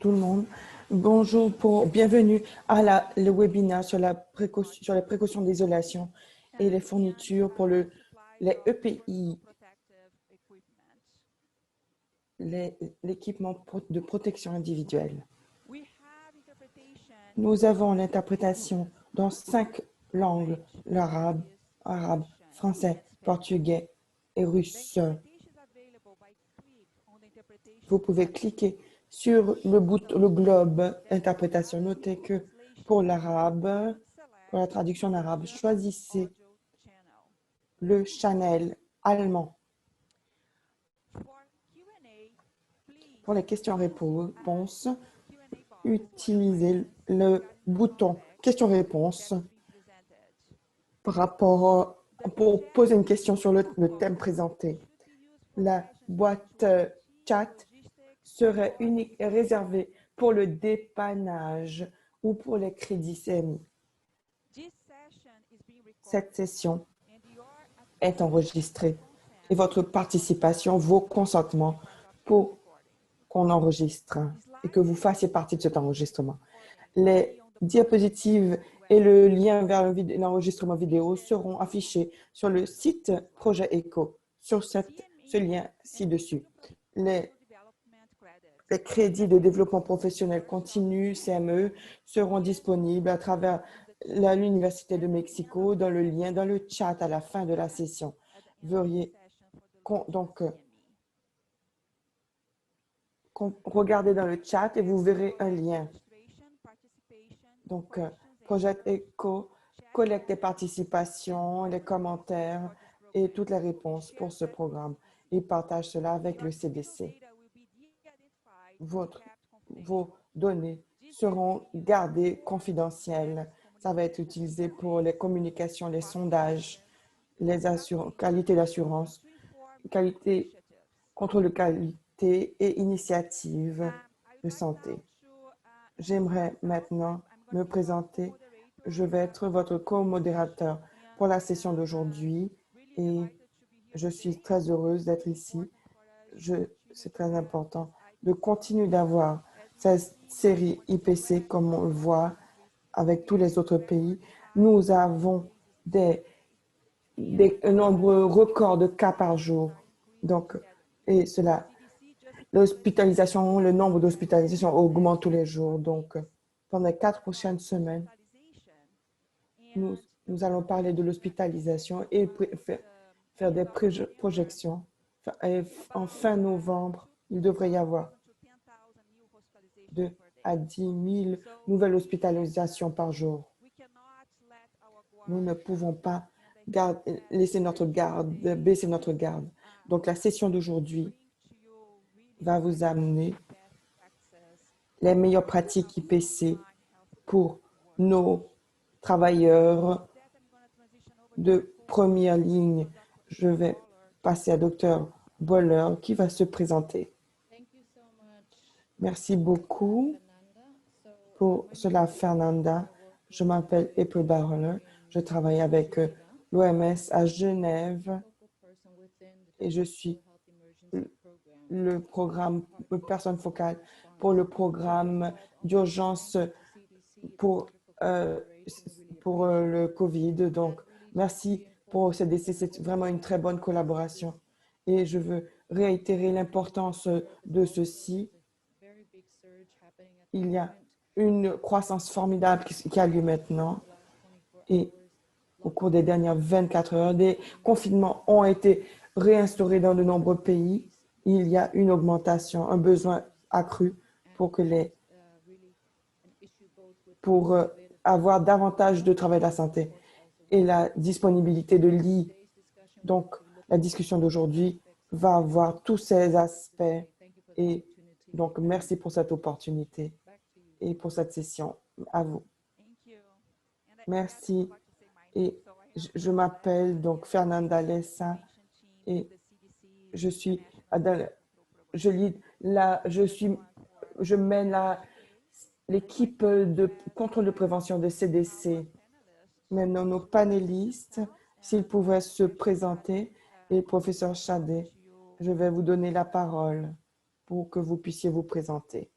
tout le monde. Bonjour, bienvenue à le webinaire sur les précautions d'isolation et les fournitures pour les EPI, l'équipement de protection individuelle. Nous avons l'interprétation dans 5 langues, l'arabe, français, portugais et russe. Vous pouvez cliquer sur le globe interprétation. Notez que pour l'arabe, pour la traduction en arabe, choisissez le channel allemand. Pour les questions-réponses, utilisez le bouton questions-réponses pour poser une question sur le thème présenté. La boîte chat serait unique et réservée pour le dépannage ou pour les crédits CMI. Cette session est enregistrée et votre participation, vos consentements pour qu'on enregistre et que vous fassiez partie de cet enregistrement. Les diapositives et le lien vers l'enregistrement vidéo seront affichés sur le site Projet Echo, sur ce lien ci-dessus. Les crédits de développement professionnel continu, CME, seront disponibles à travers l'Université de Mexico dans le lien dans le chat à la fin de la session. Regardez dans le chat et vous verrez un lien. Donc, Projet Echo collecte les participations, les commentaires et toutes les réponses pour ce programme et partage cela avec le CDC. Vos données seront gardées confidentielles. Ça va être utilisé pour les communications, les sondages, qualité d'assurance, contrôle de qualité et initiatives de santé. J'aimerais maintenant me présenter. Je vais être votre co-modérateur pour la session d'aujourd'hui et je suis très heureuse d'être ici. C'est très important de continuer d'avoir cette série IPC comme on le voit avec tous les autres pays. Nous avons un nombre record de cas par jour. Donc, et cela, le nombre d'hospitalisations augmente tous les jours. Donc, pendant les 4 prochaines semaines, nous allons parler de l'hospitalisation et faire des projections. En fin novembre, il devrait y avoir 2 à 10 000 nouvelles hospitalisations par jour. Nous ne pouvons pas baisser notre garde. Donc, la session d'aujourd'hui va vous amener les meilleures pratiques IPC pour nos travailleurs de première ligne. Je vais passer à Dr. Boller qui va se présenter. Merci beaucoup pour cela, Fernanda. Je m'appelle April Boller. Je travaille avec l'OMS à Genève et je suis le personne focale pour le programme d'urgence pour le COVID. Donc, merci pour CDC. C'est vraiment une très bonne collaboration. Et je veux réitérer l'importance de ceci. Il y a une croissance formidable qui a lieu maintenant. Et au cours des dernières 24 heures, des confinements ont été réinstaurés dans de nombreux pays. Il y a une augmentation, un besoin accru pour avoir davantage de travail de la santé et la disponibilité de lits. Donc, la discussion d'aujourd'hui va avoir tous ces aspects et donc, merci pour cette opportunité et pour cette session. À vous. Merci. Et je m'appelle donc Fernanda Lessa et je mène l'équipe de contrôle de prévention de CDC. Maintenant, nos panélistes, s'ils pouvaient se présenter, et professeur Chadet, je vais vous donner la parole pour que vous puissiez vous présenter.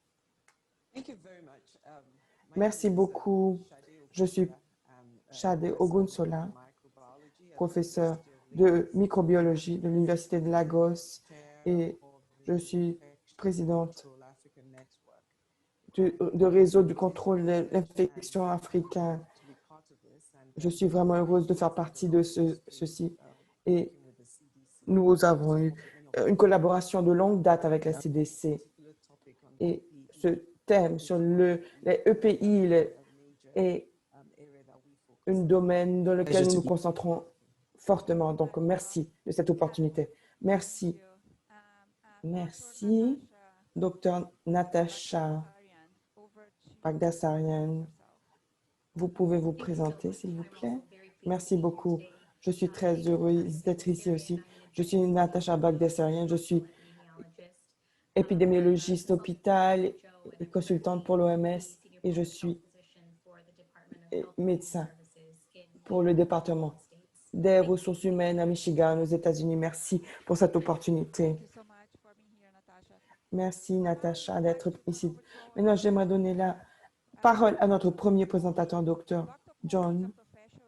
Merci beaucoup. Je suis Shade Ogunsola, professeur de microbiologie de l'Université de Lagos et je suis présidente de réseau du contrôle de l'infection africain. Je suis vraiment heureuse de faire partie de ceci et nous avons eu une collaboration de longue date avec la CDC et ce thème sur les EPI est un domaine dans lequel nous nous concentrons fortement. Donc, merci de cette opportunité. Merci. Merci, Dr. Natasha Bagdasarian. Vous pouvez vous présenter, s'il vous plaît? Merci beaucoup. Je suis très heureuse d'être ici aussi. Je suis Natasha Bagdasarian. Je suis épidémiologiste hôpital et consultante pour l'OMS et je suis médecin pour le département des ressources humaines à Michigan, aux États-Unis. Merci pour cette opportunité. Merci, Natasha, d'être ici. Maintenant, j'aimerais donner la parole à notre premier présentateur, Dr. John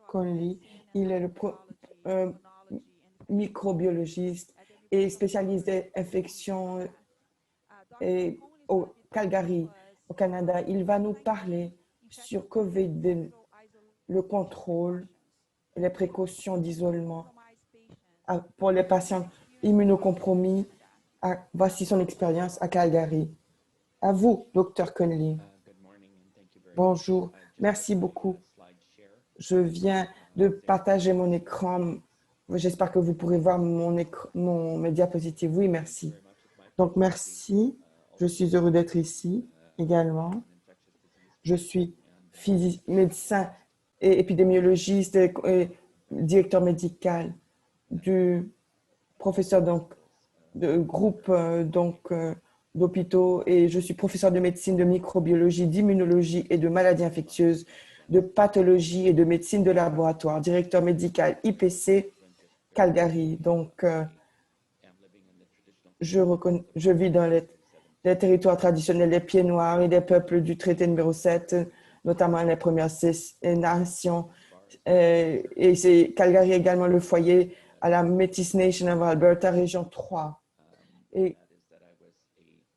Conley. Il est le microbiologiste et spécialiste des infections au Calgary, au Canada. Il va nous parler sur COVID, le contrôle et les précautions d'isolement pour les patients immunocompromis. Voici son expérience à Calgary. À vous, Dr. Conley. Bonjour, merci beaucoup. Je viens de partager mon écran. J'espère que vous pourrez voir mes diapositives. Oui, merci. Donc, merci. Je suis heureux d'être ici également. Je suis médecin et épidémiologiste et directeur médical du professeur de groupe d'hôpitaux et je suis professeur de médecine, de microbiologie, d'immunologie et de maladies infectieuses, de pathologie et de médecine de laboratoire, directeur médical IPC Calgary. Donc, je vis dans les territoires traditionnels des Pieds Noirs et des peuples du traité numéro 7, notamment les Premières Nations. Et c'est Calgary également le foyer à la Métis Nation of Alberta, région 3. Et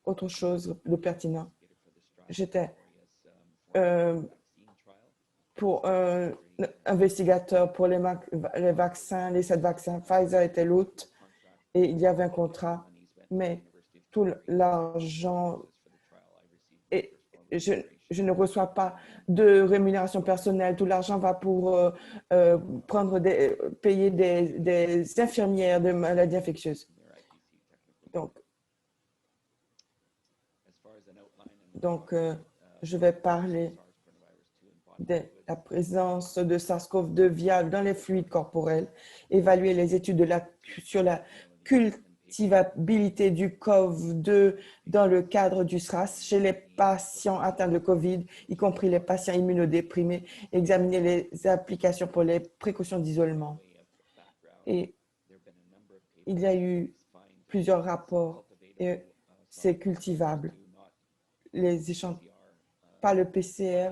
autre chose de pertinent, j'étais pour investigateur pour les vaccins, les 7 vaccins. Pfizer était l'hôte et il y avait un contrat, mais tout l'argent, et je ne reçois pas de rémunération personnelle. Tout l'argent va pour payer des infirmières de maladies infectieuses. Donc, je vais parler de la présence de SARS-CoV-2 viable dans les fluides corporels, évaluer les études sur la cultivabilité du CoV-2 dans le cadre du SRAS chez les patients atteints de COVID, y compris les patients immunodéprimés, examiner les applications pour les précautions d'isolement. Et il y a eu plusieurs rapports et c'est cultivable. Les échantillons, pas le PCR,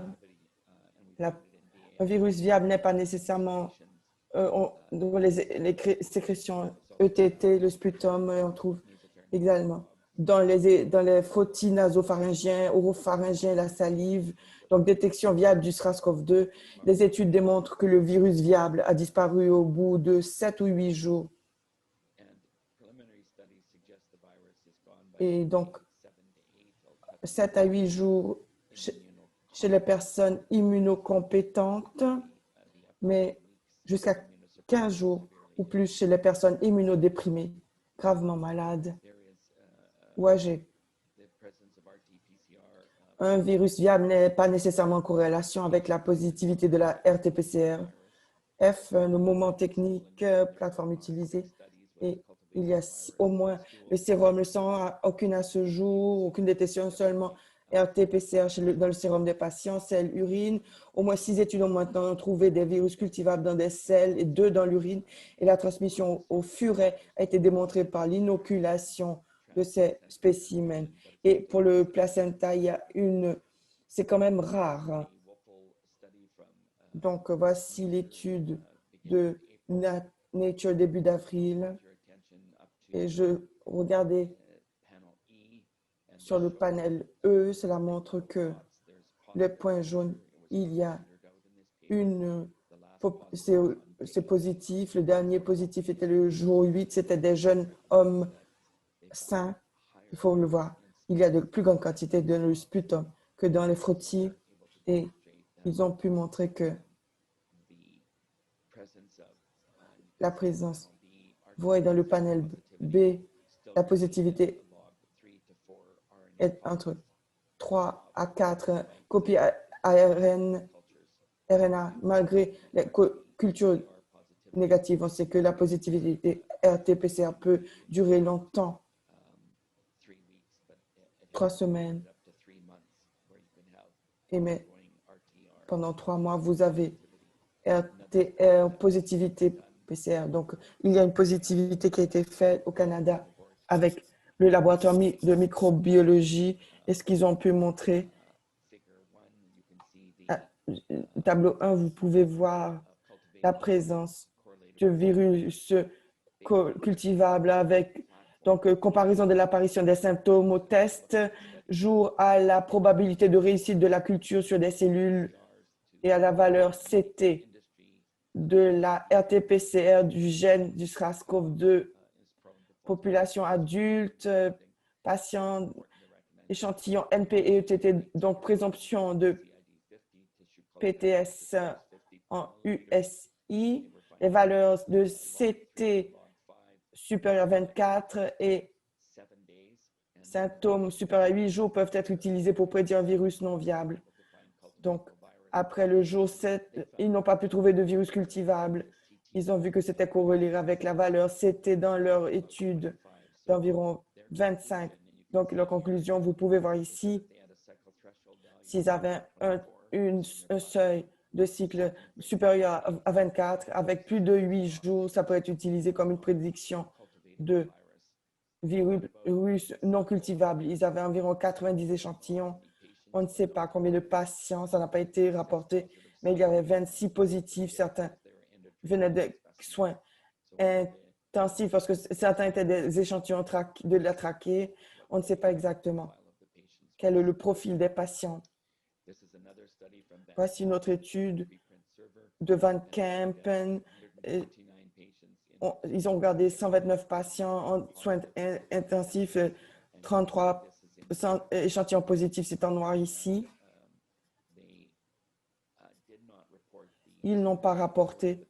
un virus viable n'est pas nécessairement dans les sécrétions ETT, le sputum, on trouve également dans les frottis nasopharyngiens, oropharyngiens, la salive. Donc, détection viable du SARS-CoV-2. Les études démontrent que le virus viable a disparu au bout de 7 ou 8 jours. Et donc, 7 à 8 jours chez les personnes immunocompétentes, mais jusqu'à 15 jours ou plus chez les personnes immunodéprimées, gravement malades ou âgées. Un virus viable n'est pas nécessairement en corrélation avec la positivité de la RT-PCR. F, le moment technique, plateforme utilisée. Et il y a au moins le sérum, le sang, aucune à ce jour, aucune détection, seulement RT-PCR dans le sérum des patients, selles, urine. Au moins 6 études ont maintenant trouvé des virus cultivables dans des selles et 2 dans l'urine. Et la transmission au furet a été démontrée par l'inoculation de ces spécimens. Et pour le placenta, il y a une c'est quand même rare. Donc, voici l'étude de Nature début d'avril. Et je regardais sur le panel E, cela montre que le point jaune, il y a c'est positif. Le dernier positif était le jour 8, c'était des jeunes hommes sains. Il faut le voir. Il y a de plus grandes quantités de sputum que dans les frottis et ils ont pu montrer que la présence, vous voyez dans le panel B, la positivité est entre 3 à 4 copies ARN, RNA, malgré les cultures négatives. On sait que la positivité RT-PCR peut durer longtemps, 3 semaines. Et mais pendant 3 mois, vous avez RTR, positivité PCR. Donc, il y a une positivité qui a été faite au Canada avec le laboratoire de microbiologie. Et ce qu'ils ont pu montrer, tableau 1, vous pouvez voir la présence de virus cultivable avec donc comparaison de l'apparition des symptômes au test, jour à la probabilité de réussite de la culture sur des cellules et à la valeur CT de la RT-PCR du gène du SRAS-CoV-2, population adulte, patients, échantillon NP et ETT, donc présomption de PTS en USI, les valeurs de CT supérieures à 24 et symptômes supérieurs à 8 jours peuvent être utilisés pour prédire un virus non viable. Donc, après le jour 7, ils n'ont pas pu trouver de virus cultivable. Ils ont vu que c'était corrélé avec la valeur CT dans leur étude d'environ 25. Donc, leur conclusion, vous pouvez voir ici, s'ils avaient un seuil de cycle supérieur à 24, avec plus de 8 jours, ça peut être utilisé comme une prédiction de virus non cultivable. Ils avaient environ 90 échantillons. On ne sait pas combien de patients, ça n'a pas été rapporté, mais il y avait 26 positifs. Certains venaient de soins intensifs parce que certains étaient des échantillons de la trachée. On ne sait pas exactement quel est le profil des patients. Voici une autre étude de Van Kempen. Ils ont regardé 129 patients en soins intensifs, 33 échantillons positifs, c'est en noir ici. Ils n'ont pas rapporté.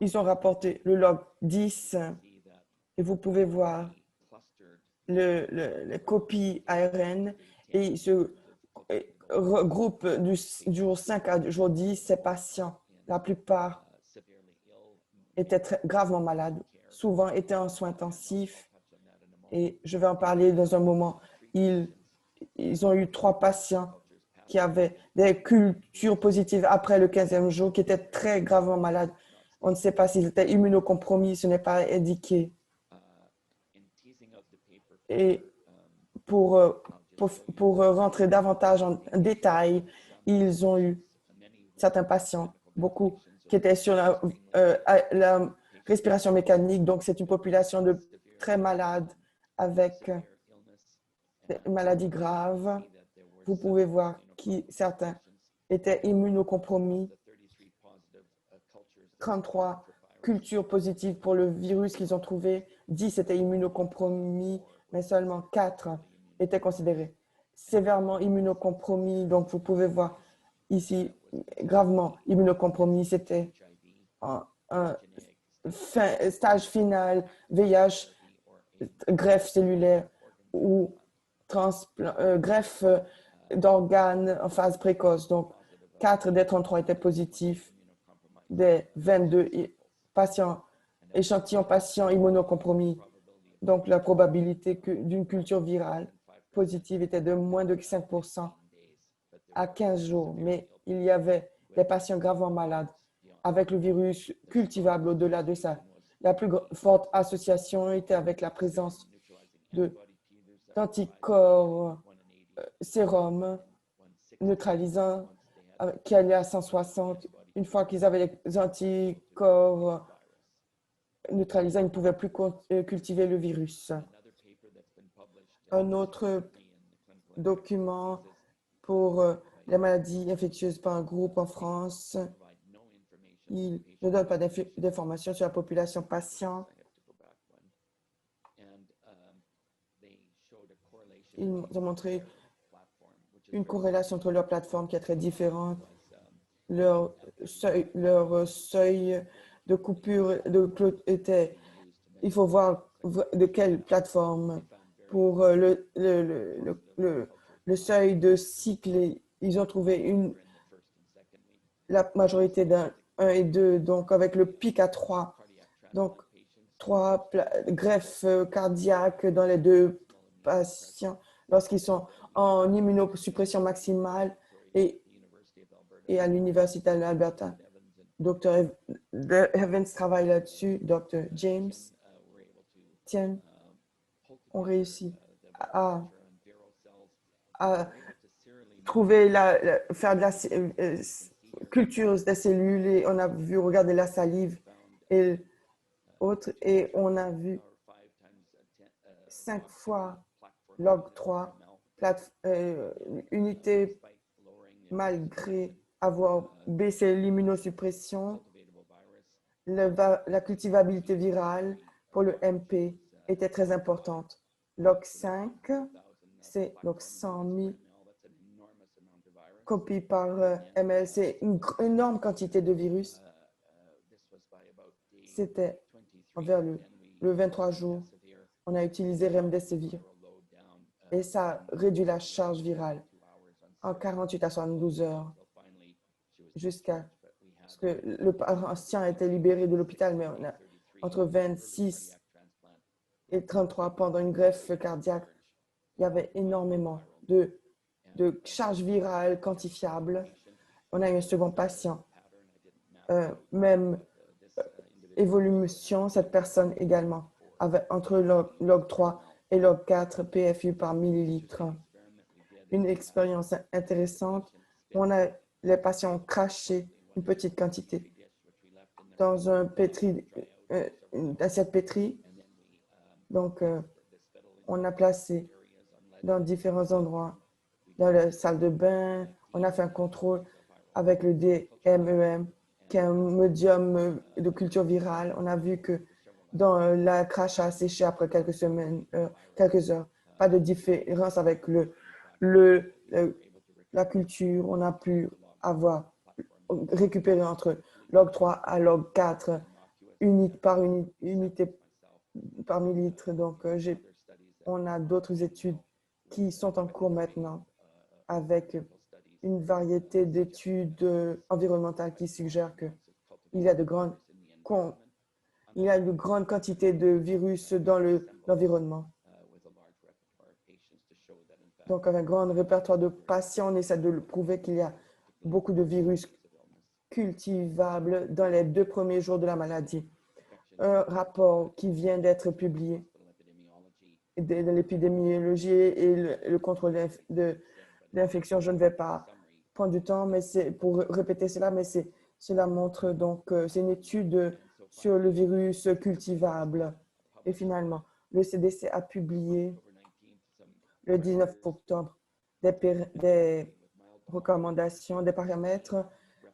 Ils ont rapporté le log 10 et vous pouvez voir les copies ARN et ils se regroupent du jour 5 à jour 10, ces patients. La plupart étaient gravement malades, souvent étaient en soins intensifs et je vais en parler dans un moment. Ils ont eu 3 patients qui avaient des cultures positives après le 15e jour, qui étaient très gravement malades. On ne sait pas s'ils étaient immunocompromis, ce n'est pas indiqué. Et pour rentrer davantage en détail, ils ont eu certains patients, beaucoup, qui étaient sur la respiration mécanique. Donc, c'est une population de très malades avec des maladies graves. Vous pouvez voir que certains étaient immunocompromis. 33 cultures positives pour le virus qu'ils ont trouvé. 10 étaient immunocompromis, mais seulement 4 étaient considérés sévèrement immunocompromis. Donc, vous pouvez voir ici, gravement immunocompromis, c'était un stage final, VIH, greffe cellulaire ou greffe d'organes en phase précoce. Donc, 4 des 33 étaient positifs, des 22 patients, échantillons patients immunocompromis. Donc, la probabilité d'une culture virale positive était de moins de 5% à 15 jours. Mais il y avait des patients gravement malades avec le virus cultivable au-delà de ça. La plus forte association était avec la présence d'anticorps sérum neutralisant qui allait à 160. Une fois qu'ils avaient les anticorps neutralisants, ils ne pouvaient plus cultiver le virus. Un autre document pour les maladies infectieuses par un groupe en France. Il ne donne pas d'informations sur la population patient. Ils ont montré une corrélation entre leur plateforme qui est très différente. Leur seuil de coupure était, il faut voir de quelle plateforme. Pour le seuil de cycle, ils ont trouvé la majorité d'un 1 et 2, donc avec le pic à 3. Donc, 3 greffes cardiaques dans les deux patients lorsqu'ils sont en immunosuppression maximale et à l'Université de l'Alberta. Dr. Evans travaille là-dessus, Dr. James Tien ont réussi à trouver faire de la culture des cellules et on a vu regarder la salive et autres et on a vu 5 fois log 3 unité malgré avoir baissé l'immunosuppression. La cultivabilité virale pour le MP était très importante. Log 5, c'est log 100 000 copies par ml. C'est une énorme quantité de virus. C'était envers le 23 jours. On a utilisé Remdesivir et ça réduit la charge virale en 48 à 72 heures jusqu'à ce que le patient a été libéré de l'hôpital, mais on a entre 26 et 33 pendant une greffe cardiaque. Il y avait énormément de charge virale quantifiable. On a eu un second patient, même évolution, cette personne également avait entre log 3 et log 4 PFU par millilitre. Une expérience intéressante, les patients ont craché une petite quantité dans une assiette pétrie. Donc, on a placé dans différents endroits, dans la salle de bain. On a fait un contrôle avec le DMEM, qui est un médium de culture virale. On a vu que dans la crache a séché après quelques semaines, quelques heures. Pas de différence avec la culture. On a pu récupérer entre log 3 à log 4 unité par millilitre. Donc, on a d'autres études qui sont en cours maintenant avec une variété d'études environnementales qui suggèrent qu'il y a de grandes quantités de virus dans l'environnement. Donc, avec un grand répertoire de patients, on essaie de prouver qu'il y a beaucoup de virus cultivables dans les 2 premiers jours de la maladie. Un rapport qui vient d'être publié de l'épidémiologie et le contrôle de l'infection. Je ne vais pas prendre du temps mais c'est pour répéter cela, mais cela montre donc, c'est une étude sur le virus cultivable. Et finalement, le CDC a publié le 19 octobre des recommandations, des paramètres,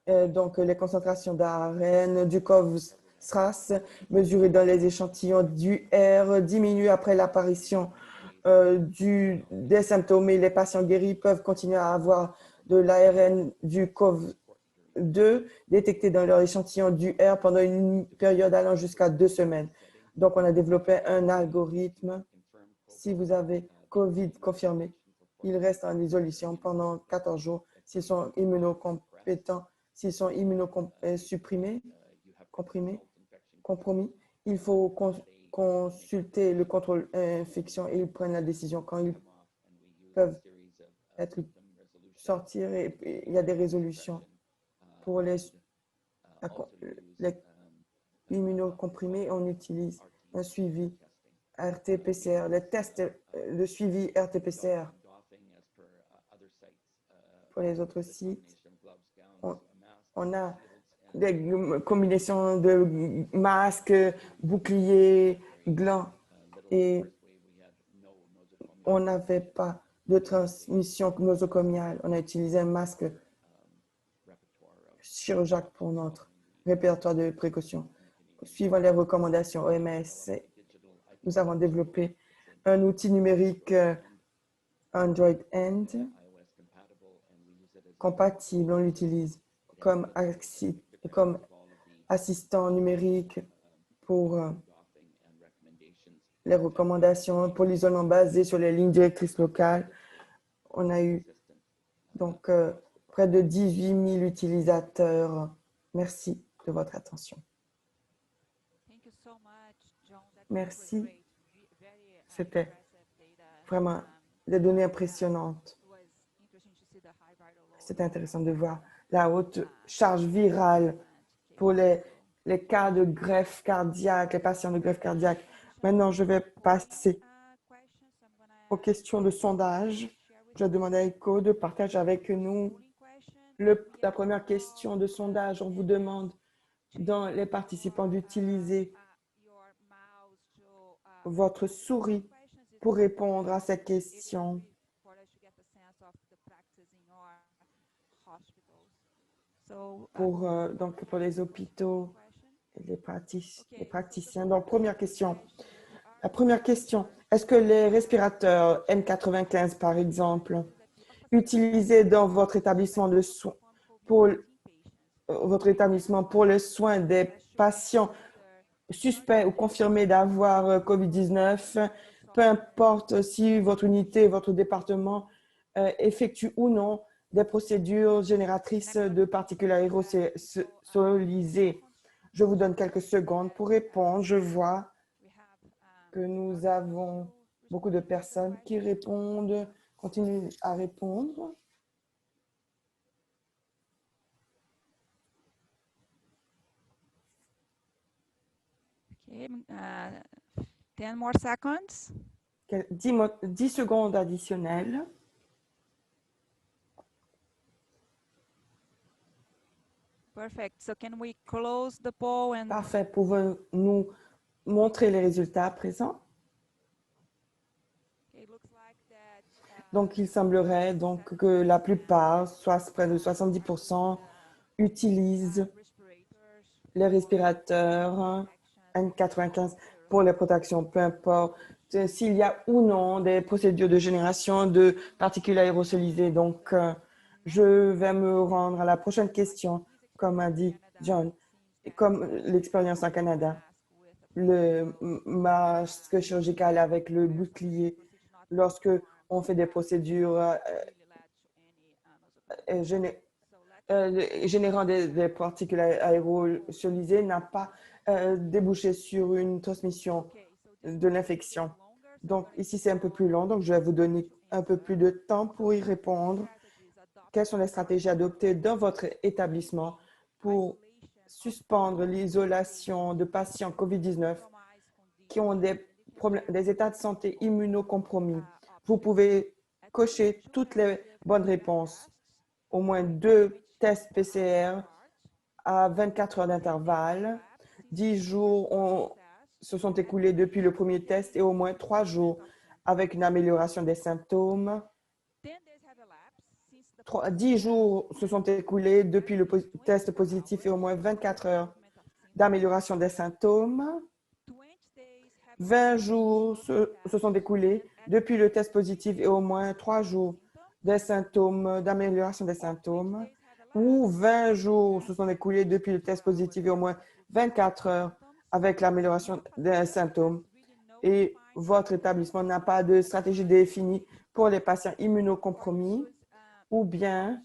donc les concentrations d'ARN, du COV-SRAS mesurées dans les échantillons du R diminuent après l'apparition des symptômes et les patients guéris peuvent continuer à avoir de l'ARN du COV2 détecté dans leur échantillon du R pendant une période allant jusqu'à 2 semaines. Donc, on a développé un algorithme. Si vous avez COVID confirmé, ils restent en isolation pendant 14 jours. S'ils sont immunocompétents, s'ils sont immunosupprimés, compromis, il faut consulter le contrôle infection et ils prennent la décision quand ils peuvent sortir et il y a des résolutions pour les immunocomprimés. On utilise un suivi RT-PCR, les tests de suivi RT-PCR Pour les autres sites, on a des combinaisons de masques, boucliers, glands, et on n'avait pas de transmission nosocomiale. On a utilisé un masque chirurgical pour notre répertoire de précaution. Suivant les recommandations OMS, nous avons développé un outil numérique Android End compatible. On l'utilise comme assistant numérique pour les recommandations pour l'isolement basé sur les lignes directrices locales. On a eu donc près de 18 000 utilisateurs. Merci de votre attention. Merci. C'était vraiment des données impressionnantes. C'est intéressant de voir la haute charge virale pour les cas de greffe cardiaque, les patients de greffe cardiaque. Maintenant, je vais passer aux questions de sondage. Je demande à ECHO de partager avec nous la première question de sondage. On vous demande dans les participants d'utiliser votre souris pour répondre à cette question. Pour les hôpitaux et les praticiens. Donc, première question. La première question, est-ce que les respirateurs N95, par exemple, utilisés dans votre établissement de soins pour les soins des patients suspects ou confirmés d'avoir COVID-19, peu importe si votre unité, votre département effectue ou non des procédures génératrices de particules aérosolisées. Je vous donne quelques secondes pour répondre. Je vois que nous avons beaucoup de personnes qui répondent, continuent à répondre. Okay, 10 more seconds. 10 secondes additionnelles. Perfect. So can we close the poll and Parfait. Pouvons-nous montrer les résultats à présent? Donc, il semblerait donc que la plupart, soit près de 70%, utilisent les respirateurs N95 pour les protections, peu importe s'il y a ou non des procédures de génération de particules aérosolisées. Donc, je vais me rendre à la prochaine question, comme a dit John, comme l'expérience en Canada. Le masque chirurgical avec le bouclier, lorsque on fait des procédures générant des particules aérosolisées, n'a pas débouché sur une transmission de l'infection. Donc, ici, c'est un peu plus long, donc je vais vous donner un peu plus de temps pour y répondre. Quelles sont les stratégies adoptées dans votre établissement pour suspendre l'isolation de patients COVID-19 qui ont des états de santé immunocompromis? Vous pouvez cocher toutes les bonnes réponses. Au moins 2 tests PCR à 24 heures d'intervalle. 10 jours se sont écoulés depuis le premier test et au moins 3 jours avec une amélioration des symptômes. 10 jours se sont écoulés depuis le test positif et au moins 24 heures d'amélioration des symptômes. 20 jours se sont écoulés depuis le test positif et au moins 3 jours d'amélioration des symptômes, ou 20 jours se sont écoulés depuis le test positif et au moins 24 heures avec l'amélioration des symptômes. Et votre établissement n'a pas de stratégie définie pour les patients immunocompromis, ou bien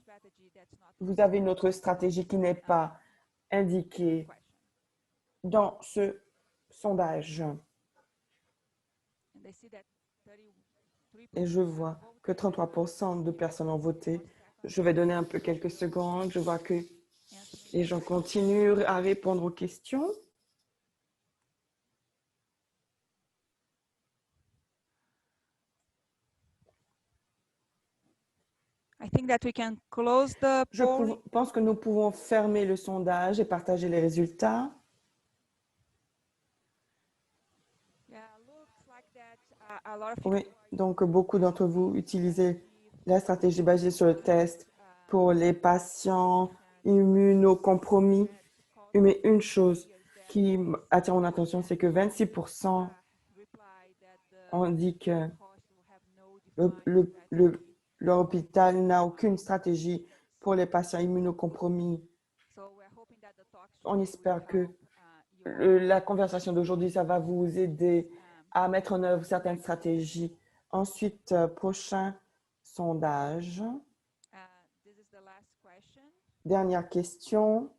vous avez une autre stratégie qui n'est pas indiquée dans ce sondage. Et je vois que 33% de personnes ont voté. Je vais donner un peu quelques secondes. Je vois que les gens continuent à répondre aux questions. I think that we can close the Je poll. pense que nous pouvons fermer le sondage et partager les résultats. Yeah, looks like that a lot of Oui, people donc beaucoup d'entre vous utilisez la stratégie basée sur le test pour les patients immunocompromis. Mais une chose qui attire mon attention, c'est que 26% ont dit que leur hôpital n'a aucune stratégie pour les patients immunocompromis. On espère que la conversation d'aujourd'hui, ça va vous aider à mettre en œuvre certaines stratégies. Ensuite, prochain sondage. Dernière question.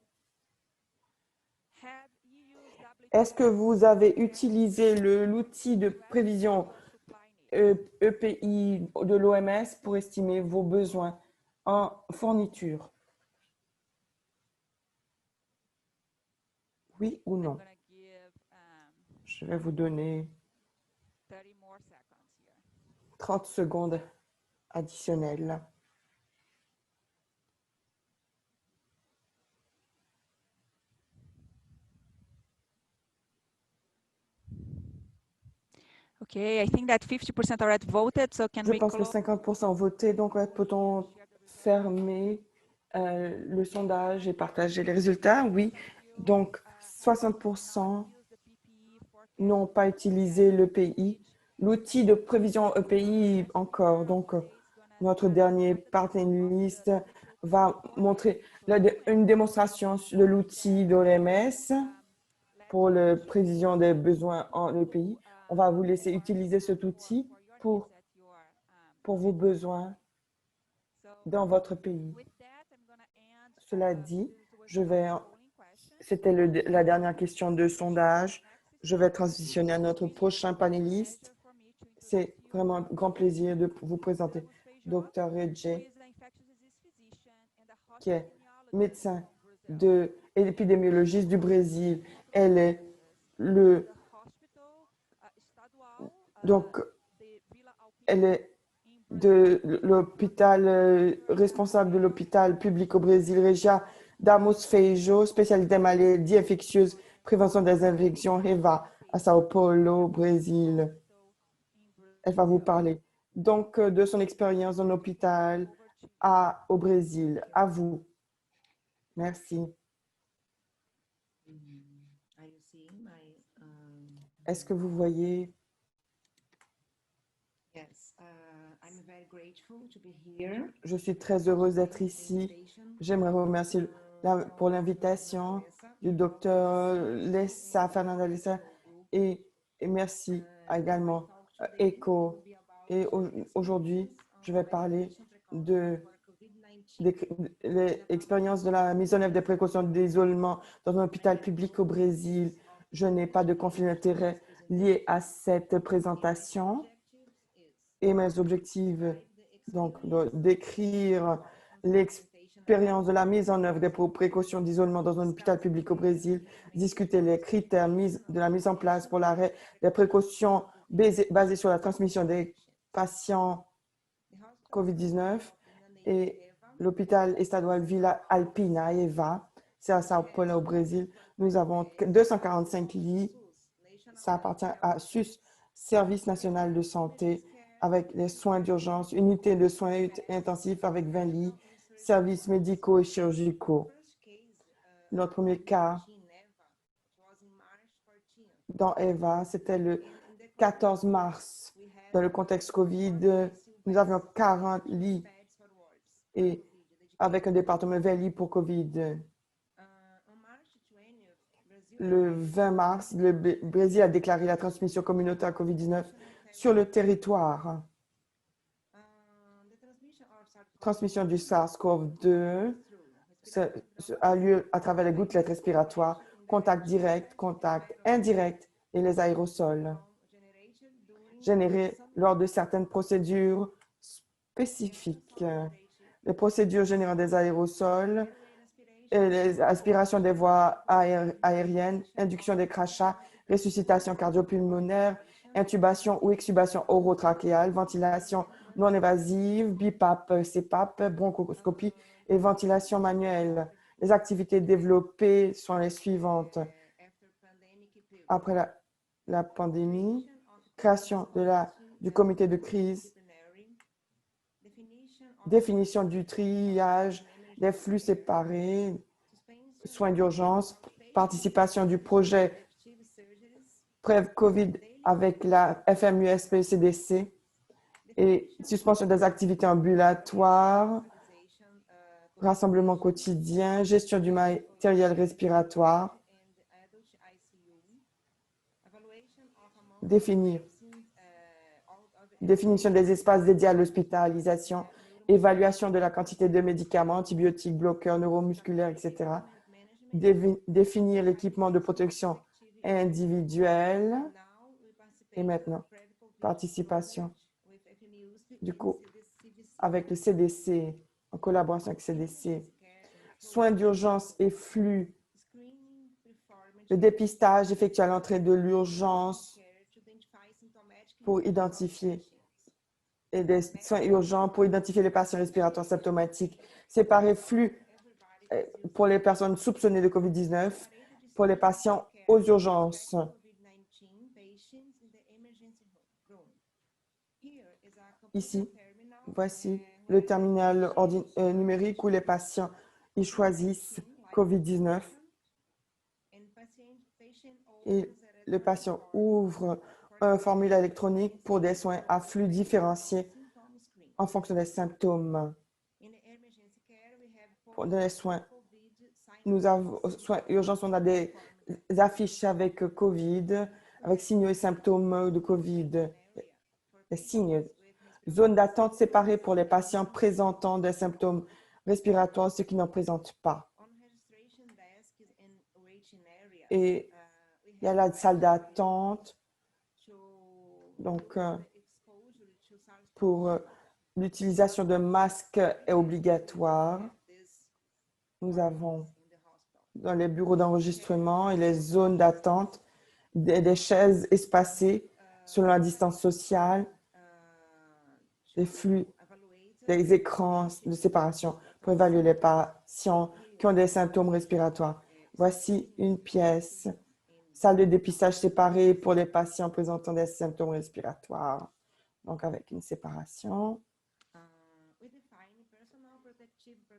Est-ce que vous avez utilisé l'outil de prévision EPI de l'OMS pour estimer vos besoins en fourniture? Oui ou non? Je vais vous donner 30 secondes additionnelles. Okay, I think that 50% already voted, so can Je we pense que close? 50% ont voté, donc peut-on fermer le sondage et partager les résultats? Oui. Donc, 60% n'ont pas utilisé l'EPI. L'outil de prévision EPI encore. Donc, notre dernier panéliste va montrer une démonstration de l'outil de l'OMS pour la prévision des besoins en EPI. On va vous laisser utiliser cet outil pour vos besoins dans votre pays. Cela dit, c'était la dernière question de sondage. Je vais transitionner à notre prochain panéliste. C'est vraiment un grand plaisir de vous présenter Dr. Redje, qui est médecin et épidémiologiste du Brésil. Elle est elle est de l'hôpital responsable de l'hôpital public au Brésil, Regia Damos Feijo, spécialité des maladies infectieuses, prévention des infections, EVA, à Sao Paulo, Brésil. Elle va vous parler donc de son expérience dans l'hôpital au Brésil. À vous. Merci. Est-ce que vous voyez? Je suis très heureuse d'être ici. J'aimerais remercier pour l'invitation du docteur Lessa Fernanda et merci également ECHO. Et aujourd'hui, je vais parler de l'expérience de la mise en œuvre des précautions d'isolement dans un hôpital public au Brésil. Je n'ai pas de conflit d'intérêt lié à cette présentation. Et mes objectifs, donc, décrire l'expérience de la mise en œuvre des précautions d'isolement dans un hôpital public au Brésil, discuter les critères de la mise en place pour l'arrêt des précautions basées sur la transmission des patients COVID-19 et l'hôpital estadual Villa Alpina, EVA, c'est à Sao Paulo au Brésil. Nous avons 245 lits. Ça appartient à SUS, Service national de santé, avec les soins d'urgence, unité de soins intensifs avec 20 lits, services médicaux et chirurgicaux. Notre premier cas dans EVA, c'était le 14 mars. Dans le contexte COVID, nous avions 40 lits et avec un département 20 lits pour COVID. Le 20 mars, le Brésil a déclaré la transmission communautaire COVID-19 sur le territoire. Transmission du SARS-CoV-2 a lieu à travers les gouttelettes respiratoires, contact direct, contact indirect et les aérosols générés lors de certaines procédures spécifiques. Les procédures générant des aérosols et les aspirations des voies aériennes, induction des crachats, ressuscitation cardiopulmonaire, intubation ou extubation orotrachéale, ventilation non invasive, BIPAP, CPAP, bronchoscopie et ventilation manuelle. Les activités développées sont les suivantes. Après la pandémie, création du comité de crise, définition du triage, des flux séparés, soins d'urgence, participation du projet PrEV COVID avec la FMUSP-CDC et suspension des activités ambulatoires, rassemblement quotidien, gestion du matériel respiratoire, définition des espaces dédiés à l'hospitalisation, évaluation de la quantité de médicaments, antibiotiques, bloqueurs, neuromusculaires, etc. Définir l'équipement de protection individuelle. Et maintenant, participation du coup avec le CDC, en collaboration avec le CDC, soins d'urgence et flux, le dépistage effectué à l'entrée de l'urgence pour identifier et des soins urgents pour identifier les patients respiratoires symptomatiques, séparer flux pour les personnes soupçonnées de COVID-19, pour les patients aux urgences. Ici, voici le terminal numérique où les patients y choisissent COVID-19 et le patient ouvre un formulaire électronique pour des soins à flux différenciés en fonction des symptômes. Pour les soins, nous avons soins urgence, on a des affiches avec COVID, avec signes et symptômes de COVID, des signes. Zone d'attente séparée pour les patients présentant des symptômes respiratoires, ceux qui n'en présentent pas. Et il y a la salle d'attente. Donc, pour l'utilisation de masques est obligatoire. Nous avons dans les bureaux d'enregistrement et les zones d'attente des chaises espacées selon la distance sociale, des flux, des écrans de séparation pour évaluer les patients qui ont des symptômes respiratoires. Voici une pièce, salle de dépistage séparée pour les patients présentant des symptômes respiratoires. Donc, avec une séparation.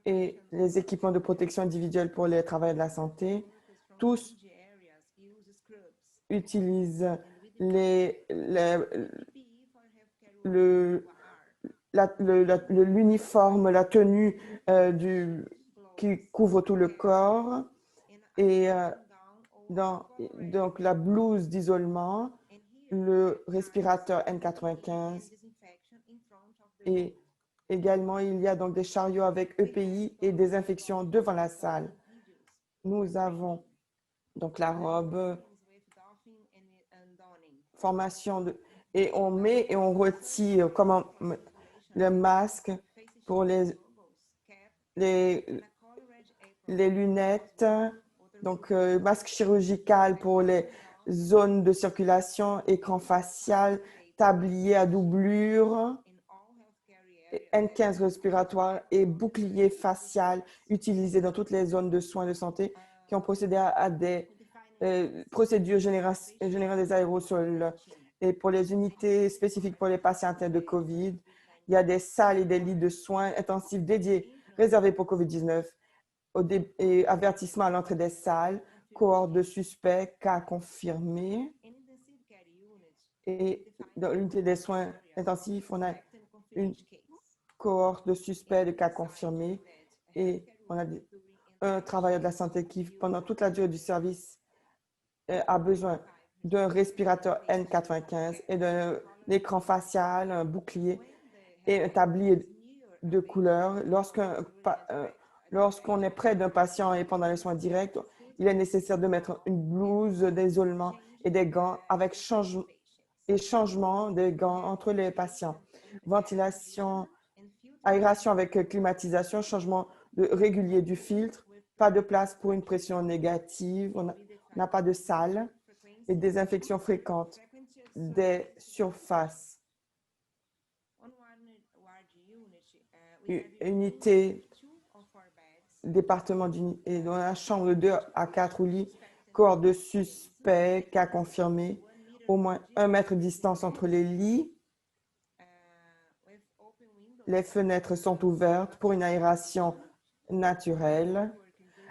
Et les équipements de protection individuelle pour les travailleurs de la santé, tous utilisent l'uniforme, la tenue qui couvre tout le corps et donc la blouse d'isolement, le respirateur N95 et également il y a donc des chariots avec EPI et désinfection devant la salle. Nous avons donc la robe, formation et on met et on retire comment le masque pour les lunettes, donc masque chirurgical pour les zones de circulation, écran facial, tablier à doublure, N15 respiratoire et bouclier facial utilisé dans toutes les zones de soins de santé qui ont procédé à des procédures générales des aérosols. Et pour les unités spécifiques pour les patients atteints de COVID, il y a des salles et des lits de soins intensifs dédiés, réservés pour COVID-19, et avertissement à l'entrée des salles, cohorte de suspects, cas confirmés. Et dans l'unité des soins intensifs, on a une cohorte de suspects, de cas confirmés, et on a un travailleur de la santé qui, pendant toute la durée du service, a besoin d'un respirateur N95 et d'un écran facial, un bouclier et un tablier de couleur. Lorsqu'on est près d'un patient et pendant les soins directs, il est nécessaire de mettre une blouse d'isolement et des gants avec changement des gants entre les patients. Ventilation, aération avec climatisation, changement régulier du filtre, pas de place pour une pression négative, on n'a pas de salle et désinfection fréquente des surfaces. unité, département d'unité, dans la chambre de 2 à 4 lits, corps de suspect, cas confirmé, au moins 1 mètre de distance entre les lits. Les fenêtres sont ouvertes pour une aération naturelle.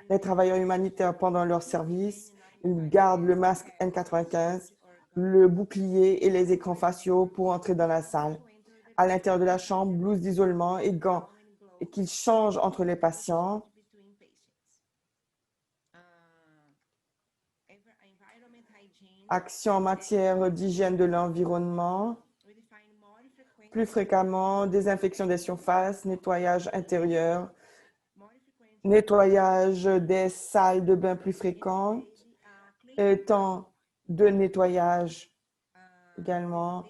Les travailleurs humanitaires, pendant leur service, ils gardent le masque N95, le bouclier et les écrans faciaux pour entrer dans la salle. À l'intérieur de la chambre, blouse d'isolement et gants qu'ils changent entre les patients. Actions en matière d'hygiène de l'environnement. Plus fréquemment, désinfection des surfaces, nettoyage intérieur, nettoyage des salles de bain plus fréquentes, temps de nettoyage également,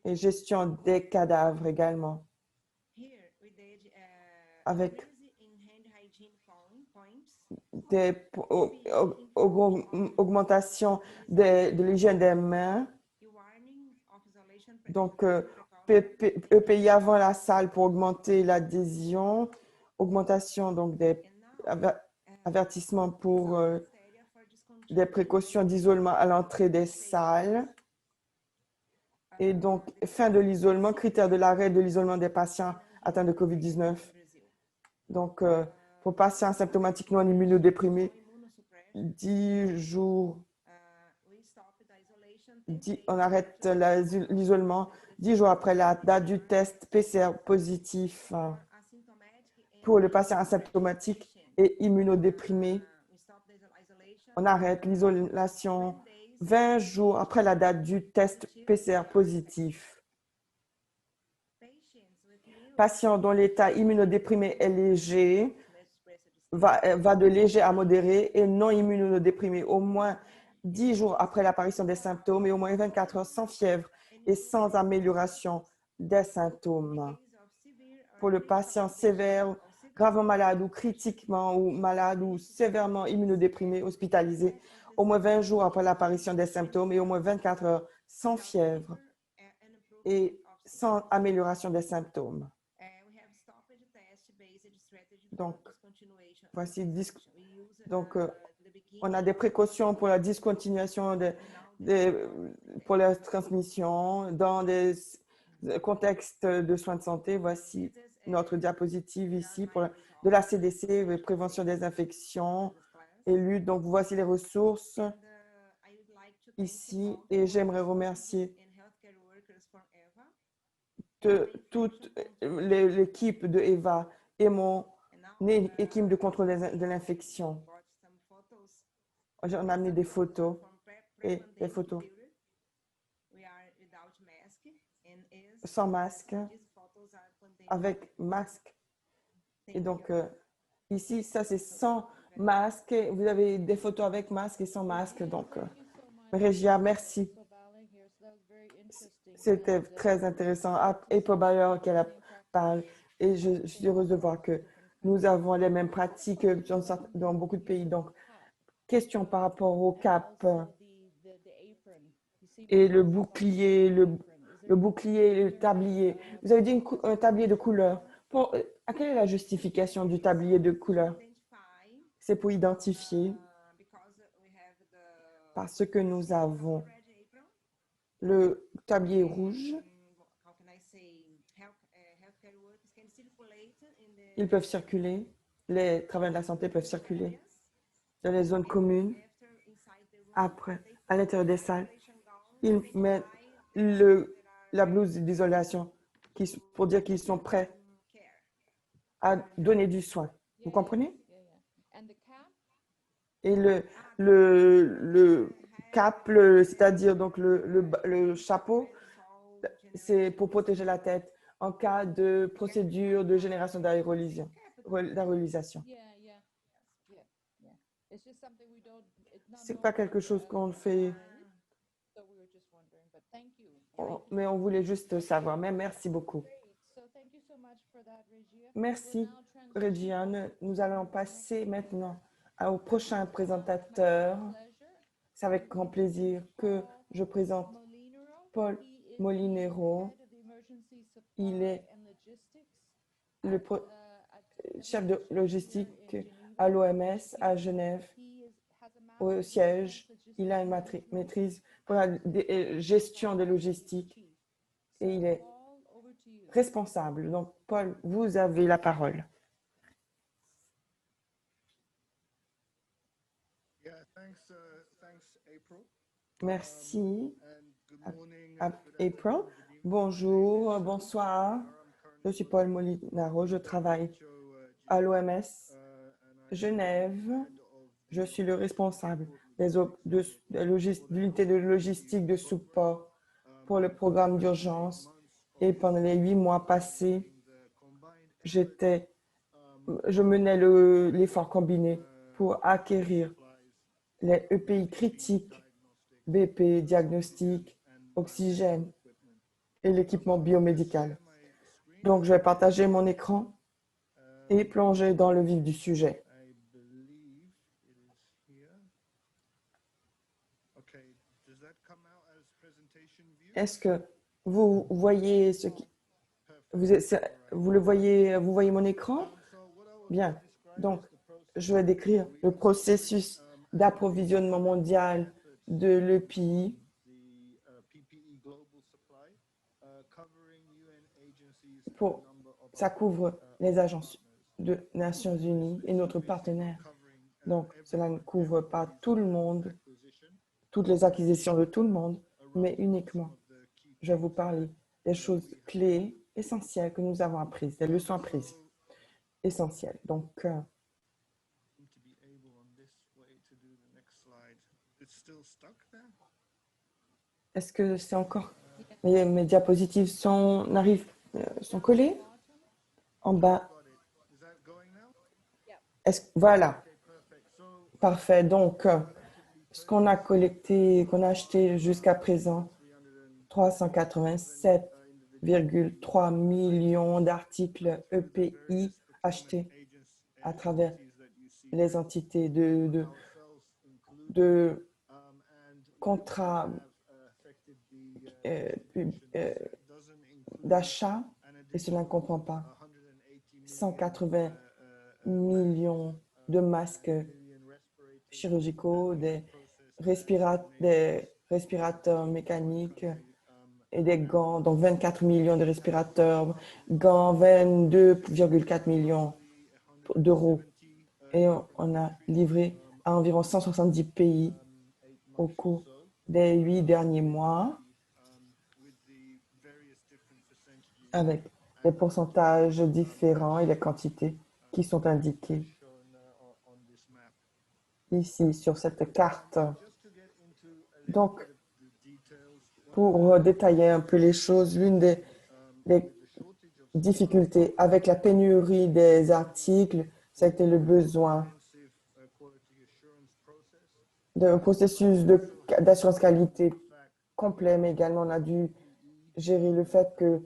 et gestion des cadavres également, avec des augmentations de l'hygiène des mains. Donc, EPI avant la salle pour augmenter l'adhésion, augmentation donc des avertissements pour des précautions d'isolement à l'entrée des salles. Et donc, fin de l'isolement, critère de l'arrêt de l'isolement des patients atteints de COVID-19. Donc, pour patients asymptomatiques non immunodéprimés, 10 jours, on arrête l'isolement 10 jours après la date du test PCR positif. Pour le patient asymptomatique et immunodéprimé, on arrête l'isolation 20 jours après la date du test PCR positif. Patient dont l'état immunodéprimé est léger, va de léger à modéré, et non immunodéprimé au moins 10 jours après l'apparition des symptômes et au moins 24 heures sans fièvre et sans amélioration des symptômes. Pour le patient sévère, gravement malade ou critiquement ou malade ou sévèrement immunodéprimé, hospitalisé, au moins 20 jours après l'apparition des symptômes et au moins 24 heures sans fièvre et sans amélioration des symptômes. Donc, voici, on a des précautions pour la discontinuation pour la transmission dans des contextes de soins de santé. Voici notre diapositive ici de la CDC, prévention des infections et lutte. Donc, voici les ressources ici et j'aimerais remercier toute l'équipe de EVA et mon équipe de contrôle de l'infection. On a amené des photos et des photos sans masque, avec masque. Et donc, ici, ça c'est sans masque. Vous avez des photos avec masque et sans masque. Donc, Régia, merci. C'était très intéressant. Et pour Bayer qu'elle parle. Et je suis heureuse de voir que nous avons les mêmes pratiques dans beaucoup de pays. Donc, question par rapport au cap et le bouclier, le bouclier et le tablier. Vous avez dit un tablier de couleur. Quelle est la justification du tablier de couleur? C'est pour identifier, parce que nous avons le tablier rouge. Ils peuvent circuler, les travailleurs de la santé peuvent circuler dans les zones communes. Après, à l'intérieur des salles, ils mettent la blouse d'isolation pour dire qu'ils sont prêts à donner du soin. Vous comprenez? Et le cap, c'est-à-dire donc le chapeau, c'est pour protéger la tête en cas de procédure de génération d'aérolisation. C'est pas quelque chose qu'on fait, mais on voulait juste savoir. Mais merci beaucoup. Merci, Régiane. Nous allons passer maintenant au prochain présentateur. C'est avec grand plaisir que je présente Paul Molinero. Il est le chef de logistique à l'OMS à Genève, au siège. Il a une maîtrise pour la gestion des logistiques et il est responsable. Donc, Paul, vous avez la parole. Merci, April. Bonjour, bonsoir. Je suis Paul Molinaro. Je travaille à l'OMS Genève. Je suis le responsable de l'unité de logistique de support pour le programme d'urgence. Et pendant les 8 mois passés, je menais l'effort combiné pour acquérir les EPI critiques, BP, diagnostic, oxygène et l'équipement biomédical. Donc, je vais partager mon écran et plonger dans le vif du sujet. Est-ce que vous voyez ce qui... Vous le voyez, vous voyez mon écran? Bien. Donc, je vais décrire le processus d'approvisionnement mondial de l'EPI. Ça couvre les agences des Nations Unies et notre partenaire. Donc, cela ne couvre pas tout le monde, toutes les acquisitions de tout le monde, mais uniquement, je vais vous parler des choses clés, essentielles que nous avons apprises, des leçons apprises essentielles. Donc, est-ce que c'est encore... Mes diapositives sont collées en bas. Voilà. Parfait. Donc, ce qu'on a collecté, qu'on a acheté jusqu'à présent, 387,3 millions d'articles EPI achetés à travers les entités de contrats d'achat, et cela ne comprend pas 180 millions de masques chirurgicaux, des respirateurs mécaniques et des gants, donc 24 millions de respirateurs, gants, 22,4 millions d'euros. Et on a livré à environ 170 pays au cours des 8 derniers mois, avec les pourcentages différents et les quantités qui sont indiquées ici sur cette carte. Donc, pour détailler un peu les choses, l'une des difficultés avec la pénurie des articles, c'était le besoin d'un processus d'assurance qualité complet, mais également on a dû gérer le fait que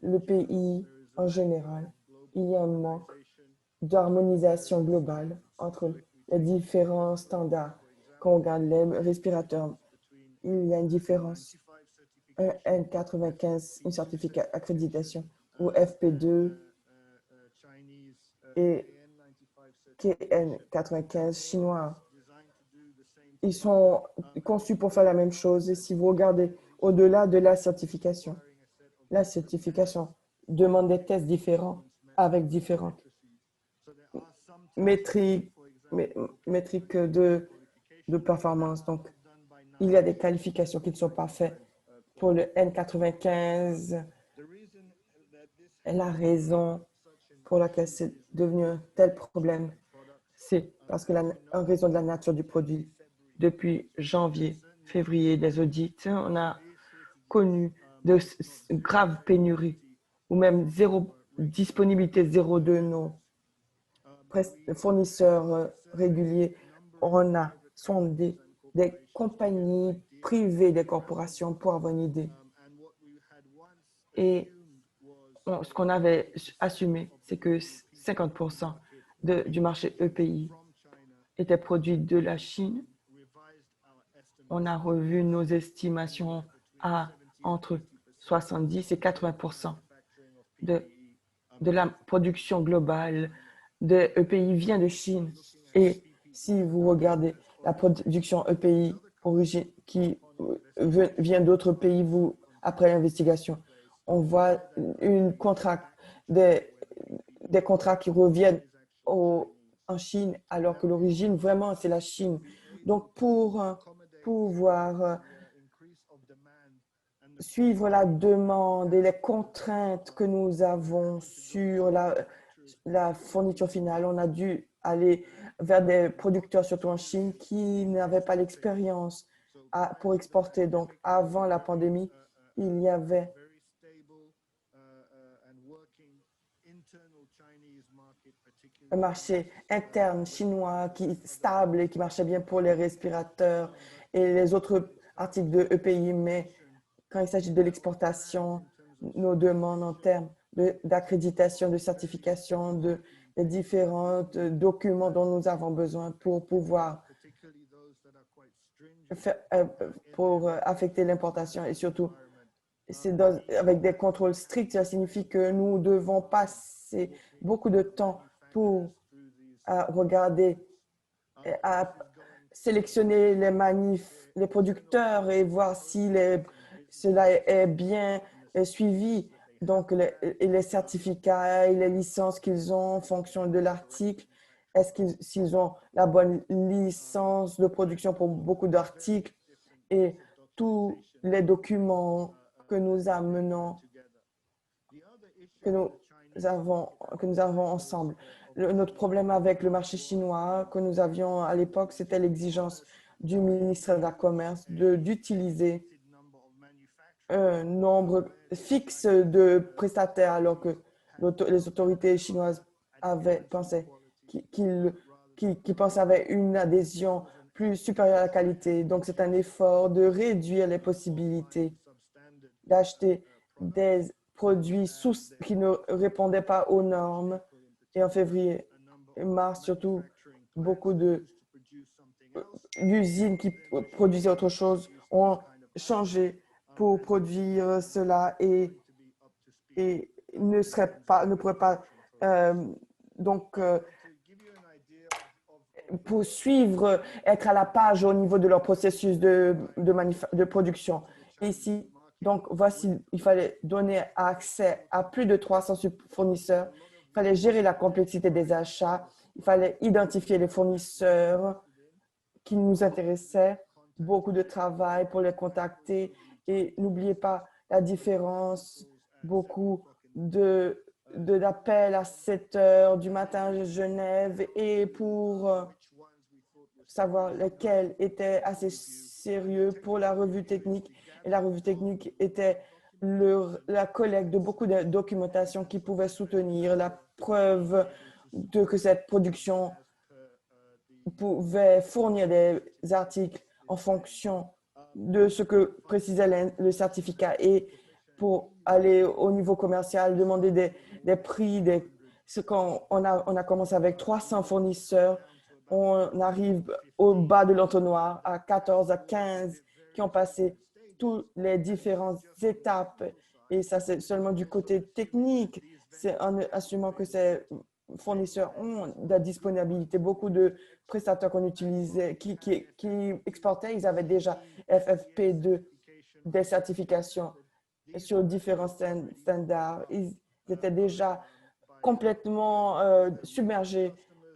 le pays en général, il y a un manque d'harmonisation globale entre les différents standards. Quand on regarde les respirateurs, il y a une différence. Un N95, une certificat accréditation, ou FP2 et KN95 chinois. Ils sont conçus pour faire la même chose. Et si vous regardez au-delà de la certification demande des tests différents avec différentes métriques de performance. Donc, il y a des qualifications qui ne sont pas faites pour le N95. Et la raison pour laquelle c'est devenu un tel problème, c'est parce que en raison de la nature du produit. Depuis janvier, février des audits, on a connu de graves pénuries ou même disponibilité zéro de nos fournisseurs réguliers. On a sondé des compagnies privées, des corporations pour avoir une idée. Et ce qu'on avait assumé, c'est que 50% du marché EPI était produit de la Chine. On a revu nos estimations à entre 70 et 80% de de la production globale des EPI vient de Chine. Et si vous regardez la production EPI qui vient d'autres pays, après l'investigation, on voit des contrats qui reviennent en Chine, alors que l'origine, vraiment, c'est la Chine. Donc, pour pouvoir suivre la demande et les contraintes que nous avons sur la fourniture finale, on a dû aller vers des producteurs, surtout en Chine, qui n'avaient pas l'expérience pour exporter. Donc, avant la pandémie, il y avait un marché interne chinois qui est stable et qui marchait bien pour les respirateurs et les autres articles de EPI, mais quand il s'agit de l'exportation, nos demandes en termes d'accréditation, de certification, des différents documents dont nous avons besoin pour pouvoir affecter l'importation et surtout, avec des contrôles stricts, ça signifie que nous devons passer beaucoup de temps pour regarder, à sélectionner les producteurs et voir si cela est bien suivi. Donc, les certificats et les licences qu'ils ont en fonction de l'article, s'ils ont la bonne licence de production pour beaucoup d'articles et tous les documents que nous amenons, que nous avons ensemble. Notre problème avec le marché chinois que nous avions à l'époque, c'était l'exigence du ministère de la Commerce d'utiliser un nombre fixe de prestataires, alors que les autorités chinoises pensaient qu'ils avaient une adhésion plus supérieure à la qualité. Donc, c'est un effort de réduire les possibilités d'acheter des produits qui ne répondaient pas aux normes. Et en février et mars, surtout, beaucoup d'usines qui produisaient autre chose ont changé pour produire cela et ne pourraient pas poursuivre, être à la page au niveau de leur processus de production. Ici, donc, voici, il fallait donner accès à plus de 300 fournisseurs. Il fallait gérer la complexité des achats. Il fallait identifier les fournisseurs qui nous intéressaient. Beaucoup de travail pour les contacter. Et n'oubliez pas la différence, beaucoup d'appels à 7 heures du matin à Genève et pour savoir lesquels étaient assez sérieux pour la revue technique. Et la revue technique était la collecte de beaucoup de documentation qui pouvait soutenir la preuve que cette production pouvait fournir des articles en fonction de ce que précisait le certificat. Et pour aller au niveau commercial, demander des prix, quand on a commencé avec 300 fournisseurs, on arrive au bas de l'entonnoir à 14, à 15 qui ont passé toutes les différentes étapes. Et ça, c'est seulement du côté technique. C'est en assumant que ces fournisseurs ont de la disponibilité. Beaucoup de prestataires qu'on utilisait, qui exportaient, ils avaient déjà FFP2, des certifications sur différents standards. Ils étaient déjà complètement submergés,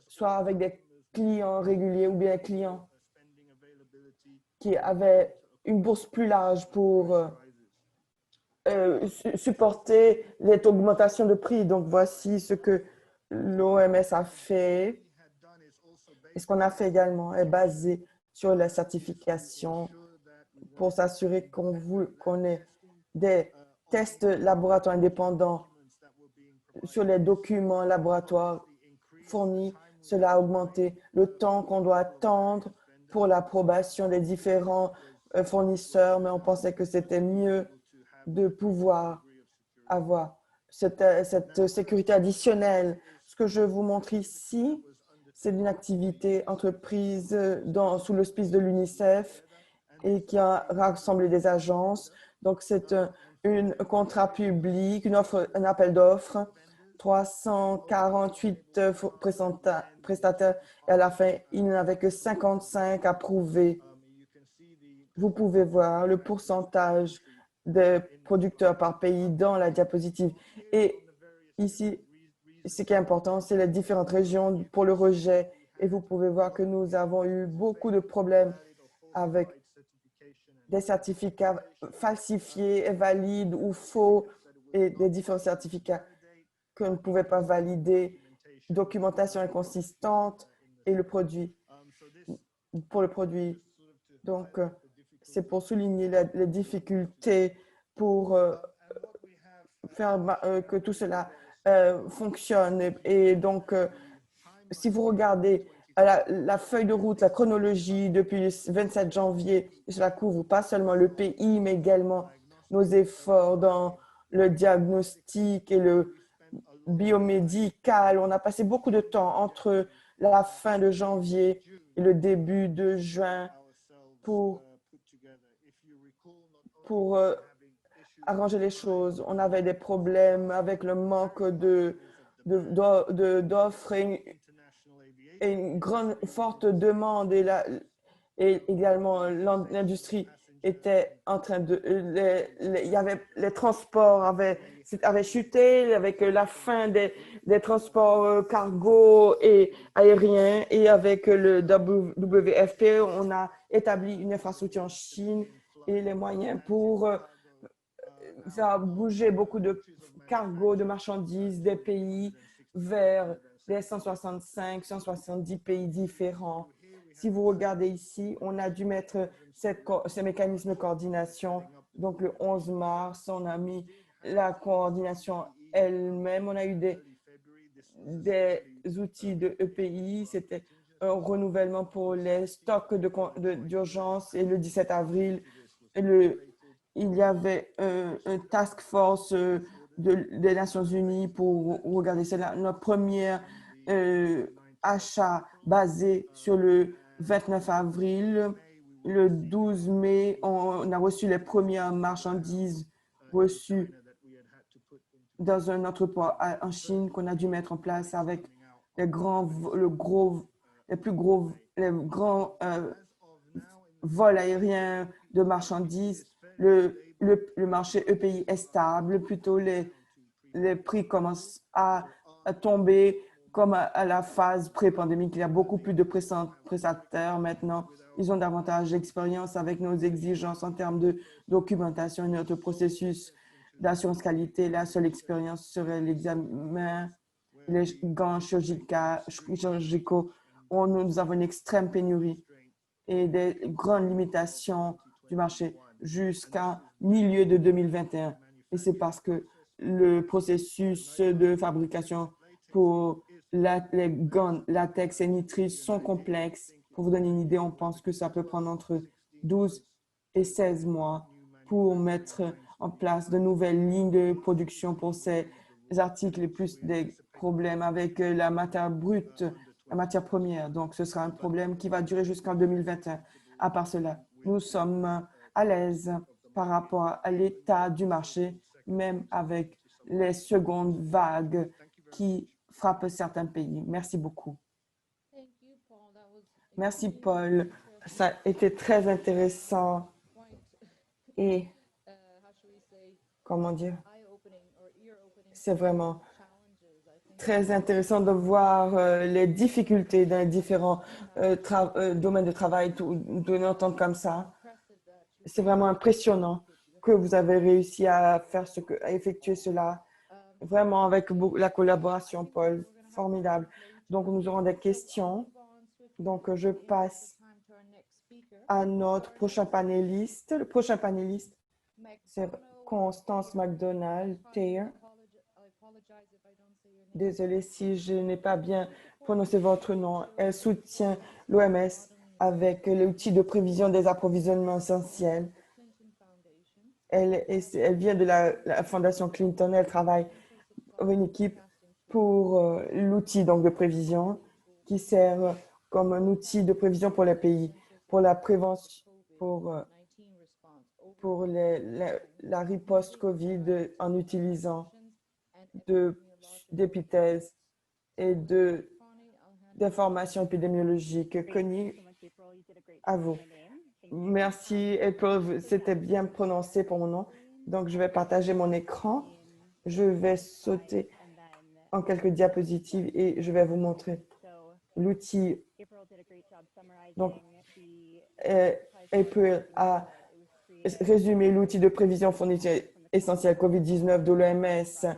soit avec des clients réguliers ou bien clients qui avaient une bourse plus large pour supporter les augmentations de prix. Donc, voici ce que l'OMS a fait. Et ce qu'on a fait également est basé sur la certification pour s'assurer qu'on ait des tests laboratoires indépendants sur les documents laboratoires fournis. Cela a augmenté le temps qu'on doit attendre pour l'approbation des différents fournisseurs, mais on pensait que c'était mieux de pouvoir avoir cette sécurité additionnelle. Ce que je vous montre ici, c'est une activité entreprise sous l'auspice de l'UNICEF et qui a rassemblé des agences. Donc, c'est un contrat public, un appel d'offres 348 prestataires et à la fin, il n'y en avait que 55 approuvés. Vous pouvez voir le pourcentage de producteurs par pays dans la diapositive. Et ici, ce qui est important, c'est les différentes régions pour le rejet. Et vous pouvez voir que nous avons eu beaucoup de problèmes avec des certificats falsifiés, valides ou faux, et des différents certificats qu'on ne pouvait pas valider, documentation inconsistante et le produit, pour le produit. Donc, c'est pour souligner les difficultés pour faire que tout cela fonctionne. Et donc, si vous regardez la feuille de route, la chronologie depuis le 27 janvier, cela couvre pas seulement le pays, mais également nos efforts dans le diagnostic et le biomédical. On a passé beaucoup de temps entre la fin de janvier et le début de juin pour arranger les choses. On avait des problèmes avec le manque d'offres et une grande, forte demande. Et également, l'industrie était en train de… il y avait, les transports avaient chuté avec la fin des transports cargo et aériens. Et avec le WFP, on a établi une infrastructure en Chine et les moyens pour faire bouger beaucoup de cargo, de marchandises des pays vers les 165, 170 pays différents. Si vous regardez ici, on a dû mettre ces mécanismes de coordination. Donc, le 11 mars, on a mis la coordination elle-même. On a eu des outils de EPI. C'était un renouvellement pour les stocks d'urgence. Et le 17 avril, il y avait un task force des Nations Unies pour regarder cela. Notre premier achat basé sur le 29 avril. Le 12 mai, on a reçu les premières marchandises reçues dans un entrepôt en Chine qu'on a dû mettre en place avec les grands vols aériens de marchandises. Le marché EPI est stable, plutôt les prix commencent à tomber comme à la phase pré-pandémique. Il y a beaucoup plus de prestataires maintenant. Ils ont davantage d'expérience avec nos exigences en termes de documentation et notre processus d'assurance qualité. La seule expérience serait l'examen, les gants chirurgicaux. Nous avons une extrême pénurie et des grandes limitations du marché jusqu'à milieu de 2021. Et c'est parce que le processus de fabrication pour les gants latex et nitrites sont complexes. Pour vous donner une idée, on pense que ça peut prendre entre 12 et 16 mois pour mettre en place de nouvelles lignes de production pour ces articles et plus des problèmes avec la matière brute, la matière première. Donc, ce sera un problème qui va durer jusqu'en 2021. À part cela, nous sommes à l'aise par rapport à l'état du marché, même avec les secondes vagues qui frappent certains pays. Merci beaucoup. Merci, Paul. Ça a été très intéressant et, comment dire, c'est vraiment très intéressant de voir les difficultés dans les différents domaines de travail, de l'entendre comme ça. C'est vraiment impressionnant que vous avez réussi à à effectuer cela, vraiment avec la collaboration, Paul. Formidable. Donc, nous aurons des questions. Donc, je passe à notre prochain panéliste. Le prochain panéliste, c'est Constance McDonald-Thayer. Désolée si je n'ai pas bien prononcé votre nom. Elle soutient l'OMS avec l'outil de prévision des approvisionnements essentiels. Elle vient de la Fondation Clinton. Elle travaille avec une équipe pour l'outil de prévision qui sert comme un outil de prévision pour les pays, pour la prévention, pour la riposte COVID en utilisant de d'épithèse et d'informations épidémiologiques. Connie, à vous. Merci, April, c'était bien prononcé pour mon nom. Donc, je vais partager mon écran. Je vais sauter en quelques diapositives et je vais vous montrer l'outil. Donc, April a résumé l'outil de prévision fourniture essentielle COVID-19 de l'OMS.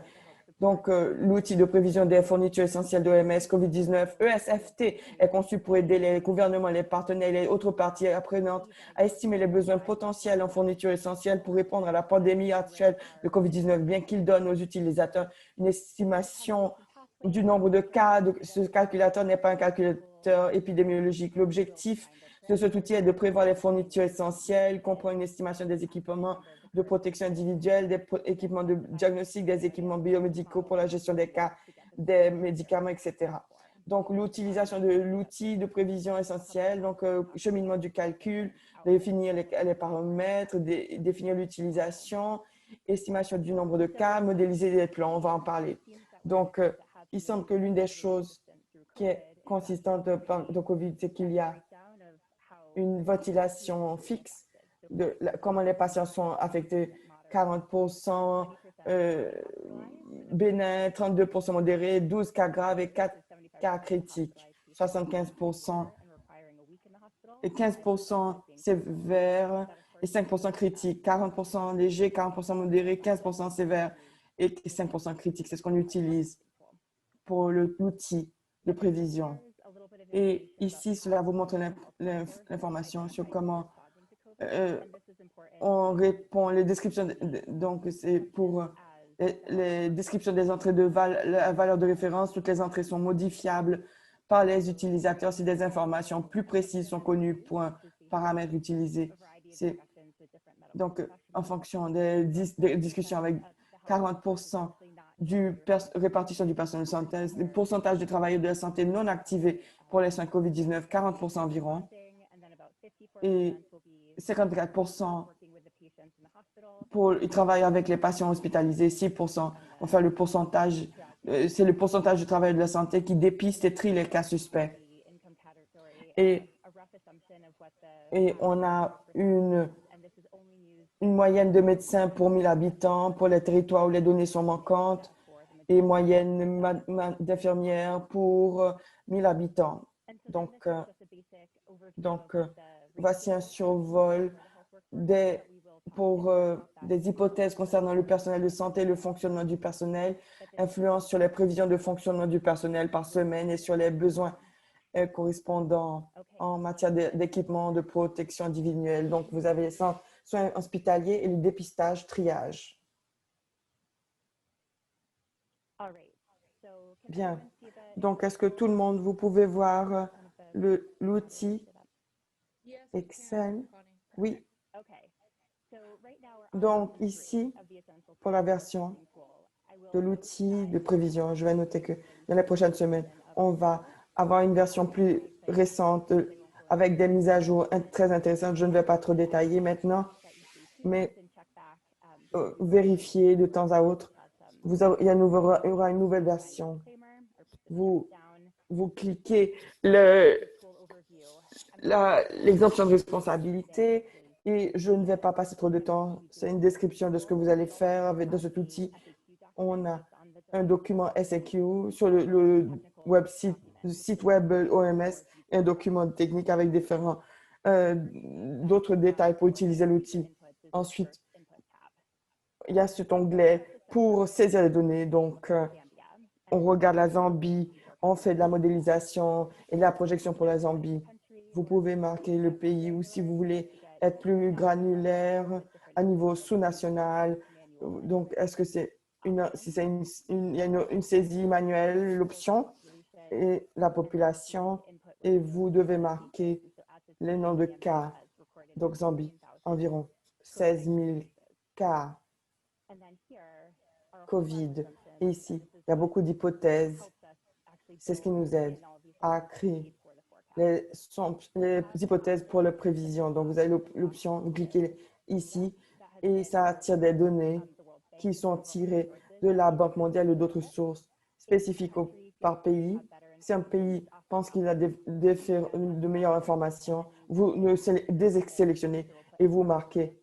Donc, l'outil de prévision des fournitures essentielles de l'OMS COVID-19, ESFT, est conçu pour aider les gouvernements, les partenaires et les autres parties apprenantes à estimer les besoins potentiels en fournitures essentielles pour répondre à la pandémie actuelle de COVID-19, bien qu'il donne aux utilisateurs une estimation du nombre de cas. Ce calculateur n'est pas un calculateur épidémiologique. L'objectif de cet outil est de prévoir les fournitures essentielles, comprend une estimation des équipements de protection individuelle, des équipements de diagnostic, des équipements biomédicaux pour la gestion des cas, des médicaments, etc. Donc, l'utilisation de l'outil de prévision essentielle, donc cheminement du calcul, définir les paramètres, définir l'utilisation, estimation du nombre de cas, modéliser les plans, on va en parler. Donc, il semble que l'une des choses qui est consistante de COVID, c'est qu'il y a une ventilation fixe de comment les patients sont affectés, 40% bénins, 32% modérés, 12 cas graves et 4 cas critiques, 75% et 15% sévères et 5% critiques, 40% légers, 40% modérés, 15% sévères et 5% critiques. C'est ce qu'on utilise pour l'outil de prévision. Et ici, cela vous montre l'information sur comment on répond les descriptions. Donc, c'est pour les descriptions des entrées de la valeur de référence. Toutes les entrées sont modifiables par les utilisateurs si des informations plus précises sont connues pour un paramètre utilisé. Donc, en fonction des discussions avec 40% répartition du personnel de santé, le pourcentage de travailleurs de la santé non activés pour les soins COVID-19, 40% environ, et 54% ils travaillent avec les patients hospitalisés, 6%. Enfin, le pourcentage, c'est le pourcentage de travailleurs de la santé qui dépiste et trie les cas suspects. Et on a une moyenne de médecins pour 1000 habitants pour les territoires où les données sont manquantes et moyenne d'infirmières pour 1000 habitants. Donc, voici un survol pour des hypothèses concernant le personnel de santé, le fonctionnement du personnel, influence sur les prévisions de fonctionnement du personnel par semaine et sur les besoins correspondants en matière d'équipement de protection individuelle. Donc, vous avez les soins hospitaliers et le dépistage, triage. Bien. Donc, est-ce que tout le monde, vous pouvez voir l'outil Excel? Oui. Donc, ici, pour la version de l'outil de prévision, je vais noter que dans les prochaines semaines, on va avoir une version plus récente avec des mises à jour très intéressantes. Je ne vais pas trop détailler maintenant, mais vérifier de temps à autre. Il y aura une nouvelle version. Vous cliquez l'exemption de responsabilité et je ne vais pas passer trop de temps. C'est une description de ce que vous allez faire avec cet outil. On a un document SAQ sur le site web OMS, un document technique avec d'autres détails pour utiliser l'outil. Ensuite, il y a cet onglet pour saisir les données. Donc, on regarde la Zambie, on fait de la modélisation et de la projection pour la Zambie. Vous pouvez marquer le pays ou si vous voulez être plus granulaire à niveau sous-national. Donc, est-ce que c'est il y a une saisie manuelle, l'option et la population et vous devez marquer les noms de cas. Donc, Zambie, environ 16 000 cas COVID. Et ici, il y a beaucoup d'hypothèses. C'est ce qui nous aide à créer les hypothèses pour la prévision. Donc, vous avez l'option, vous cliquez ici et ça tire des données qui sont tirées de la Banque mondiale ou d'autres sources. spécifique par pays. Si un pays pense qu'il a de meilleures informations, vous ne désélectionnez et vous marquez.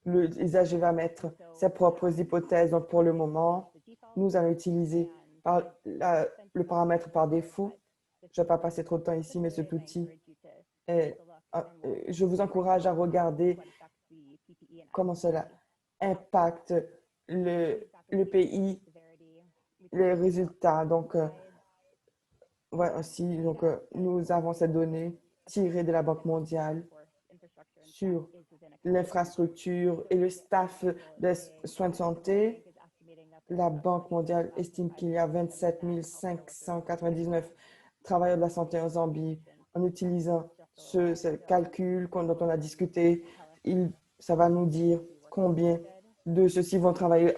L'usager va mettre ses propres hypothèses. Donc, pour le moment, nous allons utiliser le paramètre par défaut. Je ne vais pas passer trop de temps ici, mais cet outil je vous encourage à regarder comment cela impacte le pays, les résultats. Donc, voilà, aussi, donc, nous avons cette donnée tirée de la Banque mondiale sur l'infrastructure et le staff des soins de santé. La Banque mondiale estime qu'il y a 27 599 travailleurs de la santé en Zambie. En utilisant ce calcul dont on a discuté, ça va nous dire combien de ceux-ci vont travailler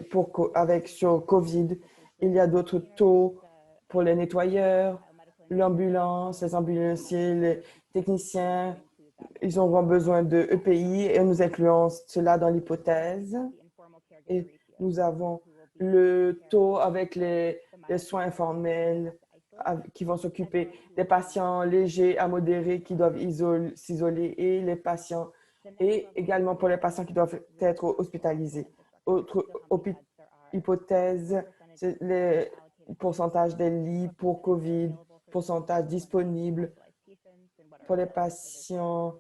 sur COVID. Il y a d'autres taux pour les nettoyeurs, l'ambulance, les ambulanciers, les techniciens. Ils auront besoin de EPI et nous incluons cela dans l'hypothèse. Et nous avons le taux avec les soins informels qui vont s'occuper des patients légers à modérés qui doivent s'isoler et les patients, et également pour les patients qui doivent être hospitalisés. Autre hypothèse, c'est le pourcentage des lits pour COVID, pourcentage disponible pour les patients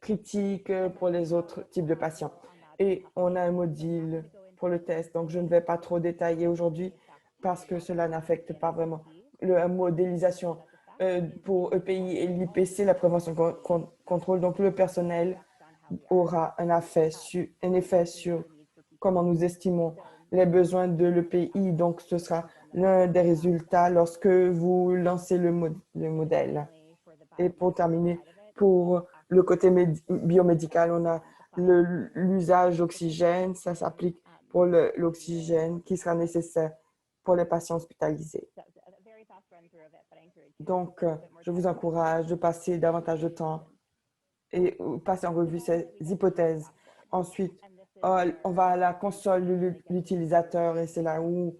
critiques, pour les autres types de patients. Et on a un module pour le test. Donc, je ne vais pas trop détailler aujourd'hui parce que cela n'affecte pas vraiment la modélisation pour EPI et l'IPC, la prévention contrôle. Donc, le personnel aura un effet sur comment nous estimons les besoins de l'EPI. Donc, ce sera l'un des résultats lorsque vous lancez le modèle. Et pour terminer, pour le côté biomédical, on a l'usage d'oxygène. Ça s'applique pour l'oxygène qui sera nécessaire pour les patients hospitalisés. Donc, je vous encourage de passer davantage de temps et passer en revue ces hypothèses. Ensuite, on va à la console de l'utilisateur et c'est là où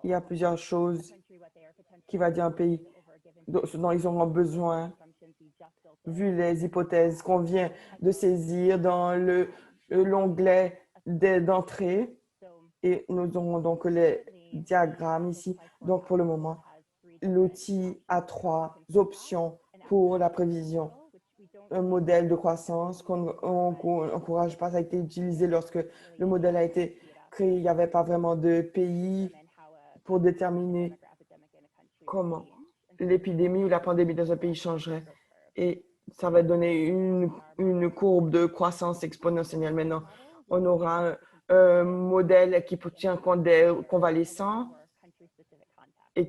il y a plusieurs choses qui va dire un pays ce dont ils auront besoin, vu les hypothèses qu'on vient de saisir dans l'onglet d'entrée. Et nous aurons donc les diagrammes ici. Donc, pour le moment, l'outil a 3 options pour la prévision. Un modèle de croissance qu'on n'encourage pas, ça a été utilisé lorsque le modèle a été créé. Il n'y avait pas vraiment de pays pour déterminer comment l'épidémie ou la pandémie dans un pays changerait. Et ça va donner une courbe de croissance exponentielle. Maintenant, on aura un modèle qui tient compte des convalescents et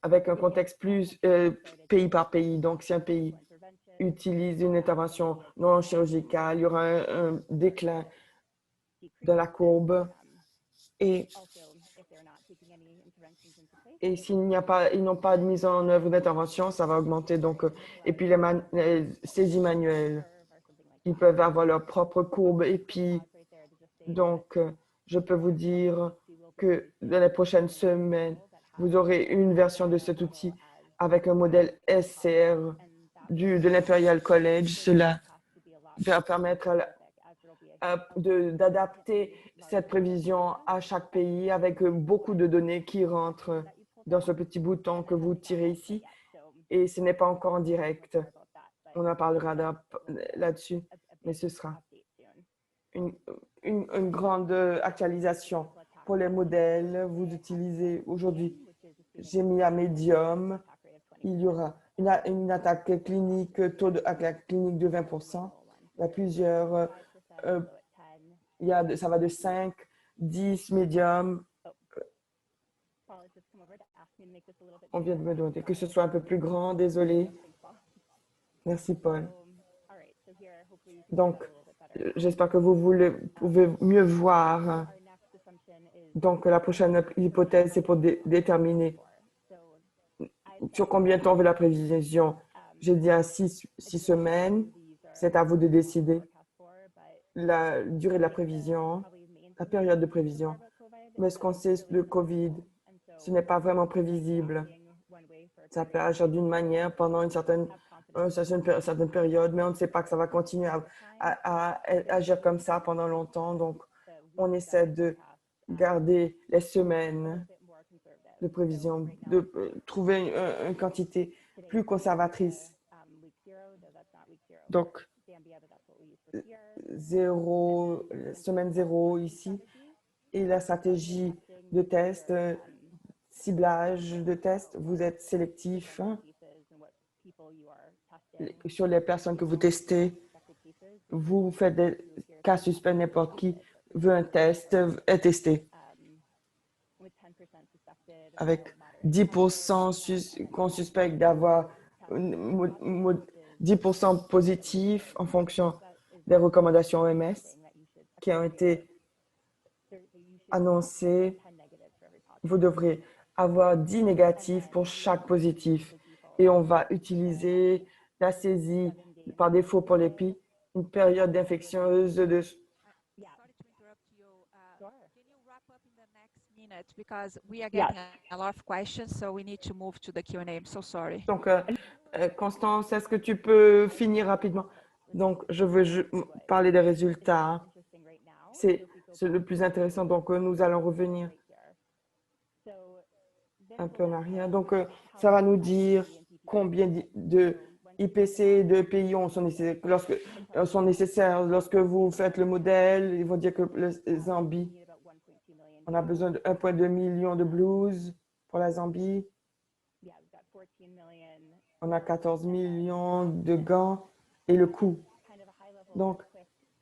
avec un contexte plus pays par pays. Donc, si un pays utilise une intervention non chirurgicale, il y aura un déclin de la courbe. Et s'ils n'ont pas de mise en œuvre d'intervention, ça va augmenter. Donc, et puis les saisies manuelles, ils peuvent avoir leur propre courbe. Et puis, donc, je peux vous dire que dans les prochaines semaines, vous aurez une version de cet outil avec un modèle SCR de l'Imperial College. Cela va permettre d'adapter cette prévision à chaque pays avec beaucoup de données qui rentrent dans ce petit bouton que vous tirez ici. Et ce n'est pas encore en direct. On en parlera là-dessus, mais ce sera une grande actualisation pour les modèles. Vous utilisez aujourd'hui, j'ai mis à médium. Il y aura une attaque clinique, taux d'attaque clinique de 20%. Il y a plusieurs, ça va de 5, 10 médium. On vient de me demander que ce soit un peu plus grand, désolé. Merci, Paul. Donc, j'espère que vous pouvez mieux voir. Donc, la prochaine hypothèse, c'est pour déterminer sur combien de temps on veut la prévision. J'ai dit à 6 semaines. C'est à vous de décider la durée de la prévision, la période de prévision. Mais ce qu'on sait de COVID, ce n'est pas vraiment prévisible. Ça peut agir d'une manière pendant une certaine période, mais on ne sait pas que ça va continuer à agir comme ça pendant longtemps. Donc, on essaie de garder les semaines de prévision, de trouver une quantité plus conservatrice. Donc, semaine 0 ici, et la stratégie de test, ciblage de test, vous êtes sélectif sur les personnes que vous testez. Vous faites des cas suspects, n'importe qui veut un test, est testé. Avec 10% qu'on suspecte d'avoir 10% positifs en fonction des recommandations OMS qui ont été annoncées. Vous devrez avoir 10 négatifs pour chaque positif. Et on va utiliser la saisie par défaut pour les PI, une période d'infectieuse de... Sorry to interrupt you. Can you wrap up in the next minute because we are getting a lot of questions, so we need to move to the Q&A. I'm so sorry. Donc, Constance, est-ce que tu peux finir rapidement? Donc, je veux parler des résultats. C'est le plus intéressant. Donc, nous allons revenir un peu en arrière. Donc, ça va nous dire combien de IPC, de pays sont nécessaires. Lorsque vous faites le modèle, ils vont dire que la Zambie, on a besoin de 1,2 million de blues pour la Zambie. On a 14 millions de gants et le coût. Donc,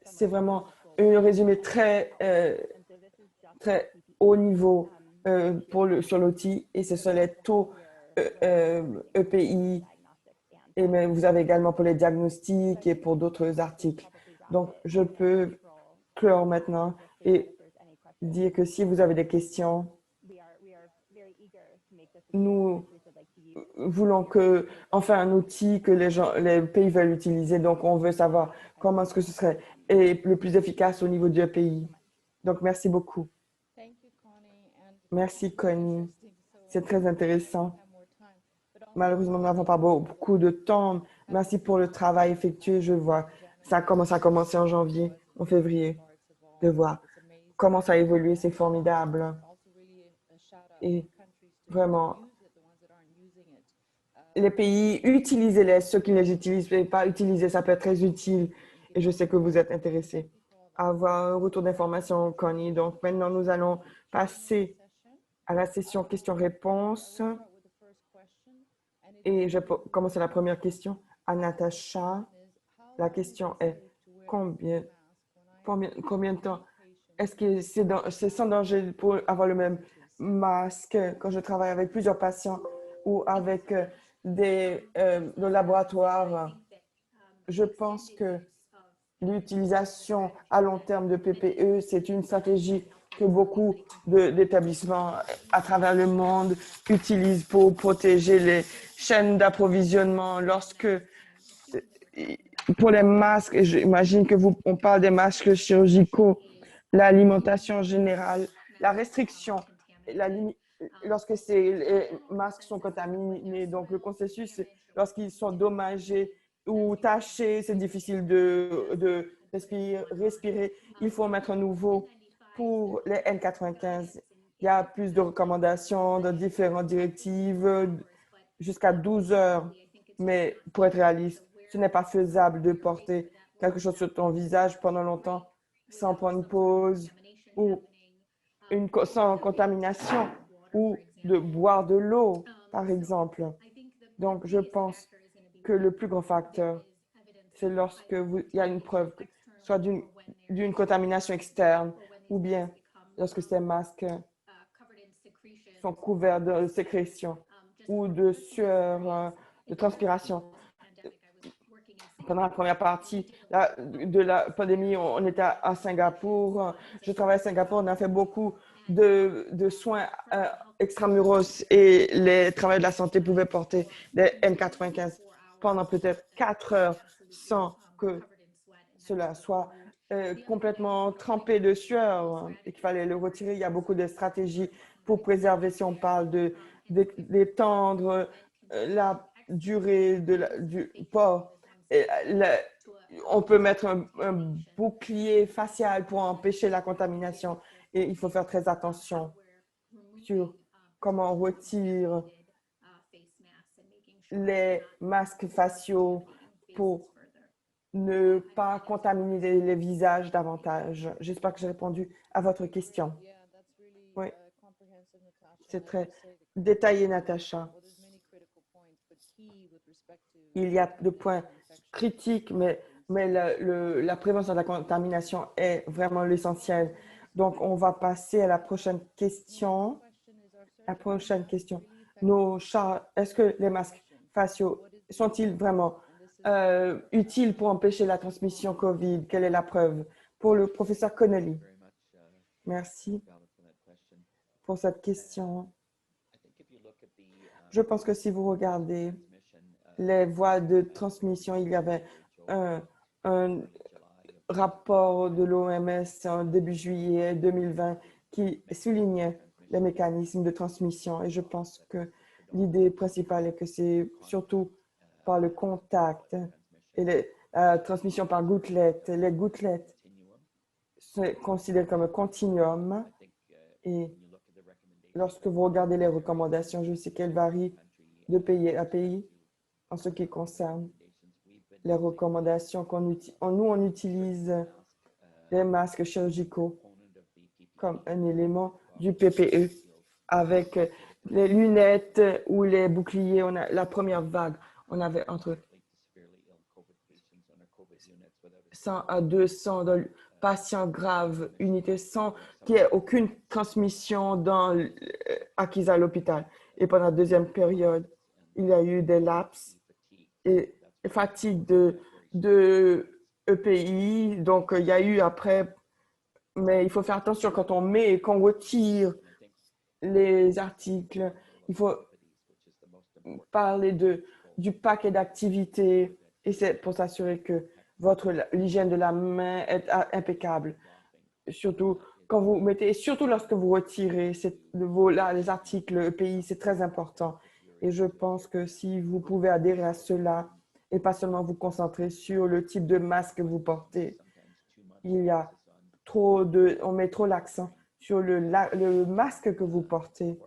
c'est vraiment un résumé très haut niveau sur l'outil et ce sont les taux EPI. Mais vous avez également pour les diagnostics et pour d'autres articles. Donc, je peux clore maintenant et dire que si vous avez des questions, nous voulons enfin un outil que les pays veulent utiliser. Donc, on veut savoir comment est-ce que ce serait le plus efficace au niveau du pays. Donc, merci beaucoup. Merci, Connie. C'est très intéressant. Malheureusement, nous n'avons pas beaucoup de temps. Merci pour le travail effectué. Je vois, ça commence à commencer en janvier, en février, de voir comment ça a évolué. C'est formidable. Et vraiment, les pays, utilisez-les. Ceux qui ne les utilisent pas, utiliser, ça peut être très utile. Et je sais que vous êtes intéressés à avoir un retour d'information, Connie. Donc, maintenant, nous allons passer à la session questions-réponses. Et je vais commencer la première question à Natacha. La question est combien de temps est-ce que c'est sans danger pour avoir le même masque quand je travaille avec plusieurs patients ou avec le laboratoire? Je pense que l'utilisation à long terme de PPE, c'est une stratégie que beaucoup d'établissements à travers le monde utilisent pour protéger les chaînes d'approvisionnement. Pour les masques, j'imagine que on parle des masques chirurgicaux, l'alimentation générale, la restriction, lorsque les masques sont contaminés. Donc, le consensus, lorsqu'ils sont dommagés ou tachés, c'est difficile de respirer. Il faut mettre un nouveau. Pour les N95, il y a plus de recommandations de différentes directives, jusqu'à 12 heures. Mais pour être réaliste, ce n'est pas faisable de porter quelque chose sur ton visage pendant longtemps sans prendre une pause ou sans contamination ou de boire de l'eau, par exemple. Donc, je pense que le plus grand facteur, c'est lorsque il y a une preuve, soit d'une contamination externe ou bien lorsque ces masques sont couverts de sécrétions ou de sueur, de transpiration. Pendant la première partie de la pandémie, on était à Singapour. Je travaille à Singapour. On a fait beaucoup de soins extramuros et les travailleurs de la santé pouvaient porter des N95 pendant peut-être 4 heures sans que cela soit complètement trempé de sueur et qu'il fallait le retirer. Il y a beaucoup de stratégies pour préserver, si on parle d'étendre la durée du port. Et on peut mettre un bouclier facial pour empêcher la contamination et il faut faire très attention sur comment on retire les masques faciaux pour ne pas contaminer les visages davantage. J'espère que j'ai répondu à votre question. Oui, c'est très détaillé, Natacha. Il y a des points critiques, mais la prévention de la contamination est vraiment l'essentiel. Donc, on va passer à la prochaine question. La prochaine question. Est-ce que les masques faciaux sont-ils vraiment utiles pour empêcher la transmission COVID? Quelle est la preuve? Pour le professeur Connolly. Merci pour cette question. Je pense que si vous regardez les voies de transmission, il y avait un rapport de l'OMS en début juillet 2020 qui soulignait les mécanismes de transmission. Et je pense que l'idée principale est que c'est surtout par le contact et la transmission par gouttelettes. Les gouttelettes sont considérées comme un continuum. Et lorsque vous regardez les recommandations, je sais qu'elles varient de pays à pays en ce qui concerne les recommandations on utilise les masques chirurgicaux comme un élément du PPE. Avec les lunettes ou les boucliers, la première vague, on avait entre 100 à 200 patients graves, unités sans qu'il n'y ait aucune transmission acquise à l'hôpital. Et pendant la deuxième période, il y a eu des lapses et fatigue de EPI. Donc, il y a eu après, mais il faut faire attention quand on met et qu'on retire les articles. Il faut parler du paquet d'activités et c'est pour s'assurer que l'hygiène de la main est impeccable. Surtout quand vous mettez, surtout lorsque vous retirez les articles EPI, c'est très important. Et je pense que si vous pouvez adhérer à cela et pas seulement vous concentrer sur le type de masque que vous portez, il y a on met trop l'accent sur le masque que vous portez.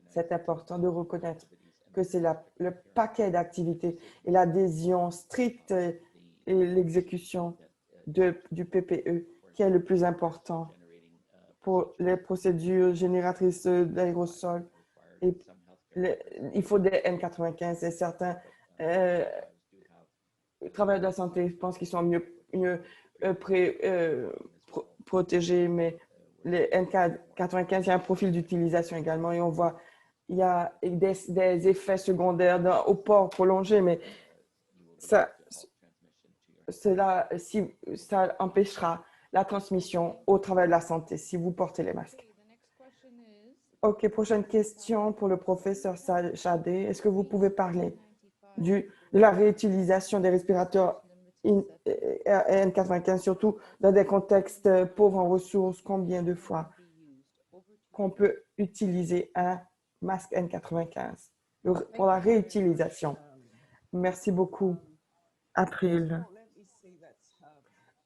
C'est important de reconnaître que c'est le paquet d'activités et l'adhésion stricte et l'exécution du PPE qui est le plus important pour les procédures génératrices d'aérosols. Il faut des N95 et certains travailleurs de la santé pensent qu'ils sont mieux protégés, mais les N95, il y a un profil d'utilisation également et on voit il y a des effets secondaires au port prolongé, mais ça empêchera la transmission au travail de la santé si vous portez les masques. OK, prochaine question pour le professeur Chadé. Est-ce que vous pouvez parler de la réutilisation des respirateurs N95, surtout dans des contextes pauvres en ressources? Combien de fois qu'on peut utiliser un masque N95 pour la réutilisation? Merci beaucoup, April.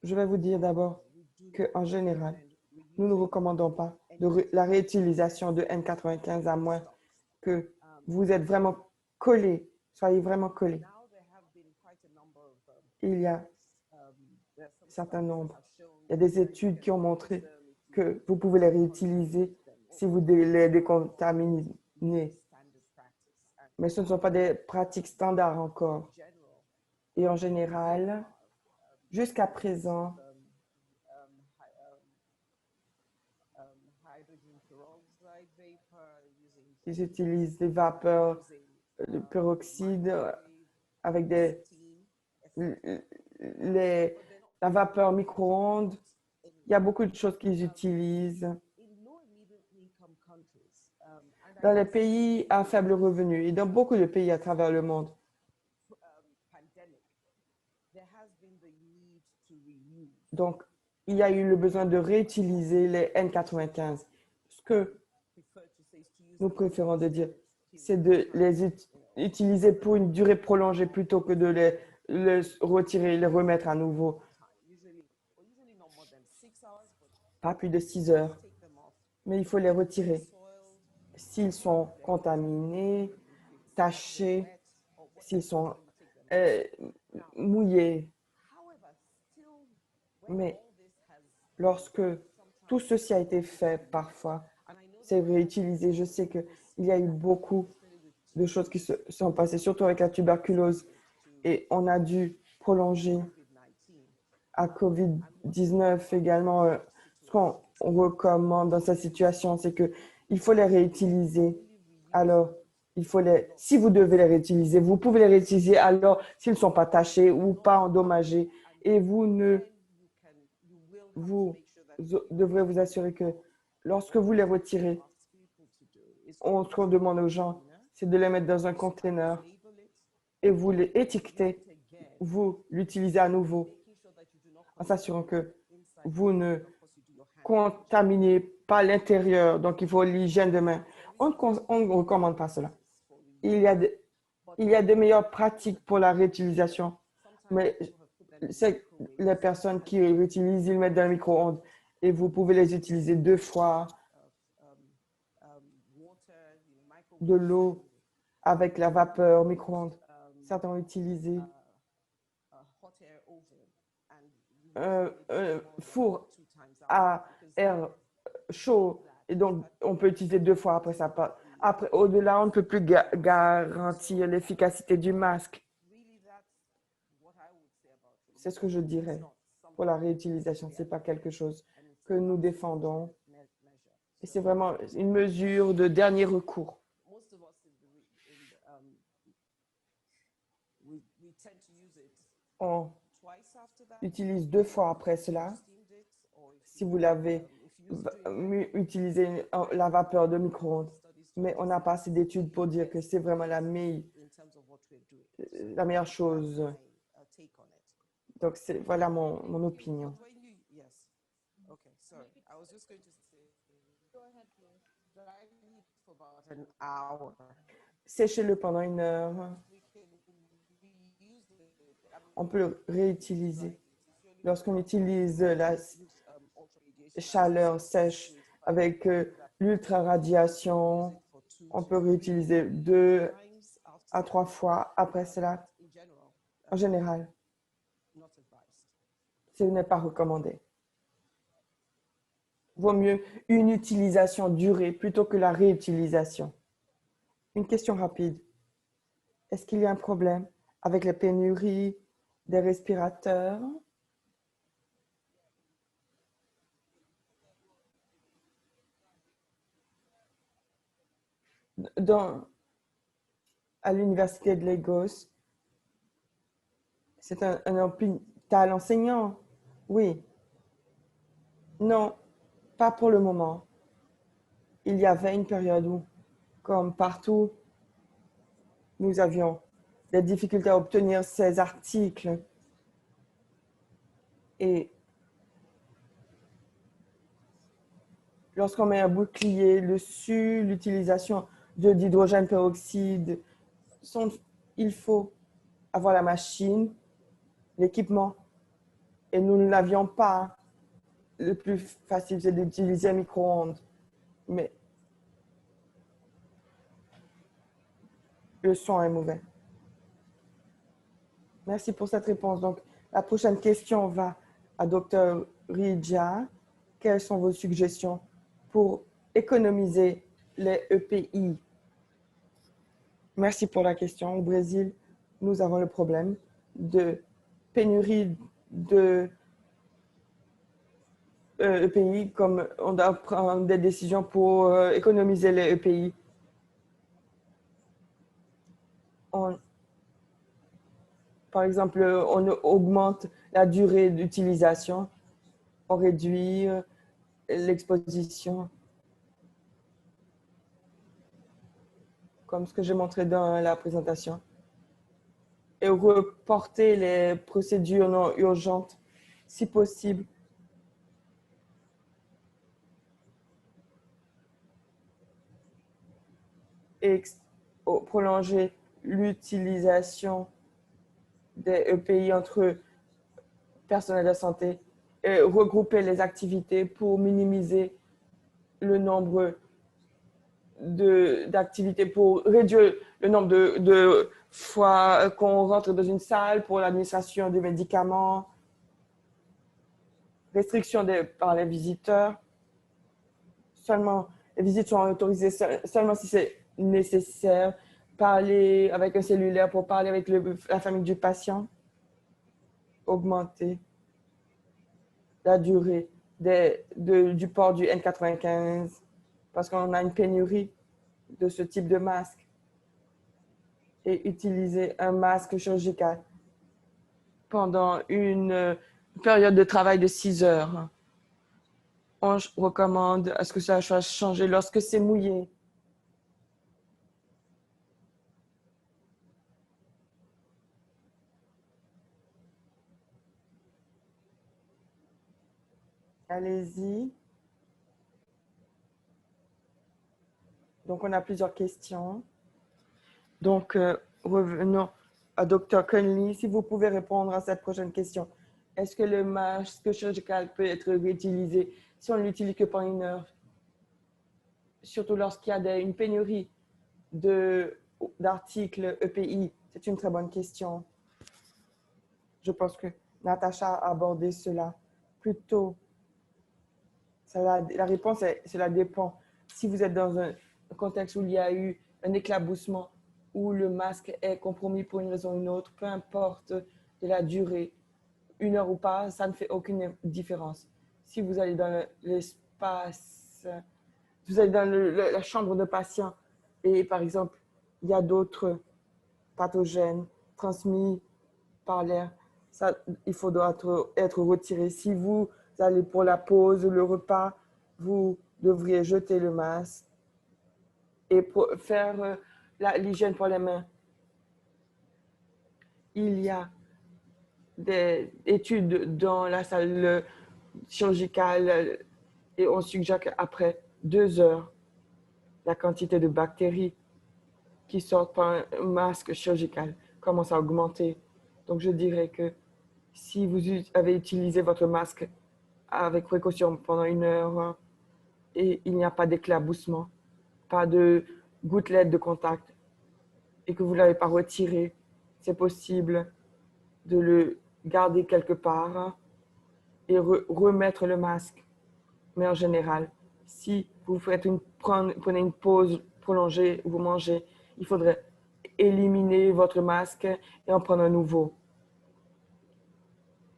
Je vais vous dire d'abord qu'en général, nous ne recommandons pas la réutilisation de N95 à moins que vous êtes vraiment collés, soyez vraiment collés. Il y a un certain nombre. Il y a des études qui ont montré que vous pouvez les réutiliser si vous les décontaminez. Mais ce ne sont pas des pratiques standards encore. Et en général, jusqu'à présent, ils utilisent des vapeurs de peroxyde avec la vapeur micro-ondes. Il y a beaucoup de choses qu'ils utilisent. Dans les pays à faible revenu et dans beaucoup de pays à travers le monde, Donc, il y a eu le besoin de réutiliser les N95. Ce que nous préférons de dire, c'est de les utiliser pour une durée prolongée plutôt que de les retirer, les remettre à nouveau. Pas plus de 6 heures, mais il faut les retirer. S'ils sont contaminés, tachés, s'ils sont mouillés. Mais lorsque tout ceci a été fait, parfois, c'est réutilisé. Je sais qu'il y a eu beaucoup de choses qui se sont passées, surtout avec la tuberculose, et on a dû prolonger à COVID-19 également. Ce qu'on recommande dans cette situation, c'est qu'il faut les réutiliser. Alors, si vous devez les réutiliser, vous pouvez les réutiliser alors s'ils ne sont pas tachés ou pas endommagés. Et vous devrez vous assurer que lorsque vous les retirez, ce qu'on demande aux gens, c'est de les mettre dans un conteneur et vous les étiquetez, vous l'utilisez à nouveau en s'assurant que vous ne contaminez pas l'intérieur. Donc, il faut l'hygiène de main. On ne recommande pas cela. Il y a de meilleures pratiques pour la réutilisation, mais c'est les personnes qui réutilisent, ils mettent dans le micro-ondes et vous pouvez les utiliser 2 fois, de l'eau avec la vapeur, micro-ondes. Certains ont utilisé un four à air chaud et donc on peut utiliser 2 fois après ça. Après, au-delà, on ne peut plus garantir l'efficacité du masque. C'est ce que je dirais pour la réutilisation. Ce n'est pas quelque chose que nous défendons. Et c'est vraiment une mesure de dernier recours. On utilise 2 fois après cela. Si vous l'avez utilisé la vapeur de micro-ondes. Mais on n'a pas assez d'études pour dire que c'est vraiment la meilleure chose. Donc, voilà mon opinion. Séchez-le pendant 1 heure. On peut le réutiliser. Lorsqu'on utilise la chaleur sèche avec l'ultra-radiation, on peut réutiliser 2 à 3 fois après cela. En général, ce n'est pas recommandé. Vaut mieux une utilisation durée plutôt que la réutilisation. Une question rapide. Est-ce qu'il y a un problème avec la pénurie des respirateurs? À l'université de Lagos, c'est un hôpital enseignant. Oui. Non, pas pour le moment. Il y avait une période où, comme partout, nous avions des difficultés à obtenir ces articles. Et lorsqu'on met un bouclier dessus, l'utilisation d'hydrogène peroxyde, il faut avoir la machine, l'équipement. Et nous ne l'avions pas. Le plus facile, c'est d'utiliser un micro-ondes. Mais le son est mauvais. Merci pour cette réponse. Donc, la prochaine question va à Dr. Ridja. Quelles sont vos suggestions pour économiser les EPI? Merci pour la question. Au Brésil, nous avons le problème de pénurie de EPI, comme on doit prendre des décisions pour économiser les EPI. Par exemple, on augmente la durée d'utilisation, on réduit l'exposition, comme ce que j'ai montré dans la présentation, et reporter les procédures non urgentes. si possible, prolonger l'utilisation des EPI entre personnel de santé et regrouper les activités pour minimiser le nombre d'activités, pour réduire le nombre de fois qu'on rentre dans une salle pour l'administration des médicaments, restriction par les visiteurs. Seulement, les visites sont autorisées seulement si c'est nécessaire. Parler avec un cellulaire pour parler avec la famille du patient. Augmenter la durée du port du N95 parce qu'on a une pénurie de ce type de masque. Et utiliser un masque chirurgical pendant une période de travail de 6 heures. On recommande à ce que ça soit changé lorsque c'est mouillé. Allez-y. Donc, on a plusieurs questions. Donc, revenons à Dr. Conley. Si vous pouvez répondre à cette prochaine question. Est-ce que le masque chirurgical peut être réutilisé si on ne l'utilise que pendant 1 heure? Surtout lorsqu'il y a une pénurie d'articles EPI. C'est une très bonne question. Je pense que Natacha a abordé cela plus tôt. La réponse, cela dépend. Si vous êtes dans un contexte où il y a eu un éclaboussement, où le masque est compromis pour une raison ou une autre, peu importe de la durée, 1 heure ou pas, ça ne fait aucune différence. Si vous allez dans l'espace, vous allez dans la chambre de patient et par exemple, il y a d'autres pathogènes transmis par l'air, il faudra être retiré. Si vous allez pour la pause, le repas, vous devriez jeter le masque et faire l'hygiène pour les mains. Il y a des études dans la salle chirurgicale et on suggère qu'après 2 heures, la quantité de bactéries qui sortent par un masque chirurgical commence à augmenter. Donc, je dirais que si vous avez utilisé votre masque avec précaution pendant 1 heure et il n'y a pas d'éclaboussement, pas de gouttelettes de contact et que vous ne l'avez pas retiré, c'est possible de le garder quelque part et remettre le masque. Mais en général, si vous prenez une pause prolongée, vous mangez, il faudrait éliminer votre masque et en prendre un nouveau.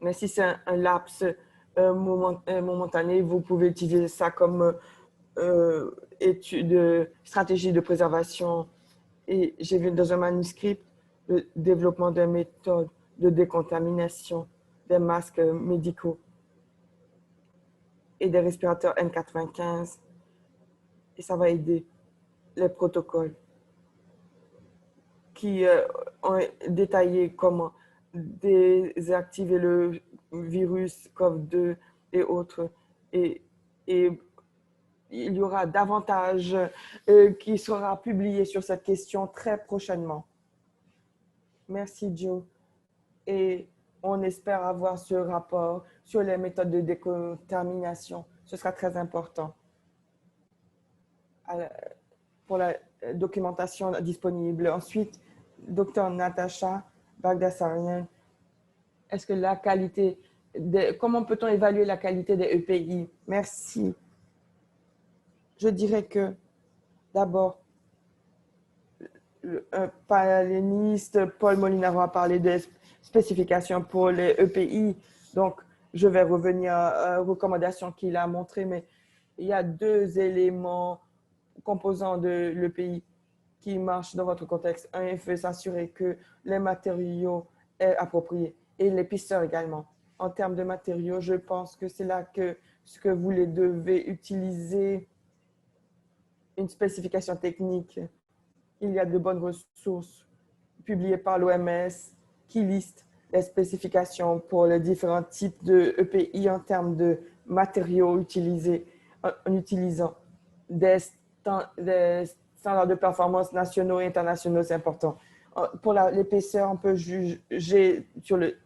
Mais si c'est un laps momentané, vous pouvez utiliser ça comme stratégie de préservation. Et j'ai vu dans un manuscrit le développement d'une méthode de décontamination des masques médicaux et des respirateurs N95. Et ça va aider les protocoles qui ont détaillé comment désactiver le virus COV2 et autres. Et il y aura davantage qui sera publié sur cette question très prochainement. Merci, Joe. Et on espère avoir ce rapport sur les méthodes de décontamination. Ce sera très important pour la documentation disponible. Ensuite, Dr. Natacha Bagdasarian, est-ce que la qualité, comment peut-on évaluer la qualité des EPI? Merci. Je dirais que d'abord, un panéliste, Paul Molinaro, a parlé des spécifications pour les EPI. Donc, je vais revenir à une recommandation qu'il a montrée, mais il y a 2 éléments composants de l'EPI qui marchent dans votre contexte. Un, il faut s'assurer que les matériaux sont appropriés et les pisteurs également. En termes de matériaux, je pense que c'est là que ce que vous les devez utiliser une spécification technique. Il y a de bonnes ressources publiées par l'OMS qui listent les spécifications pour les différents types de EPI en termes de matériaux utilisés en utilisant des standards de performance nationaux et internationaux, c'est important. Pour l'épaisseur, on peut juger sur le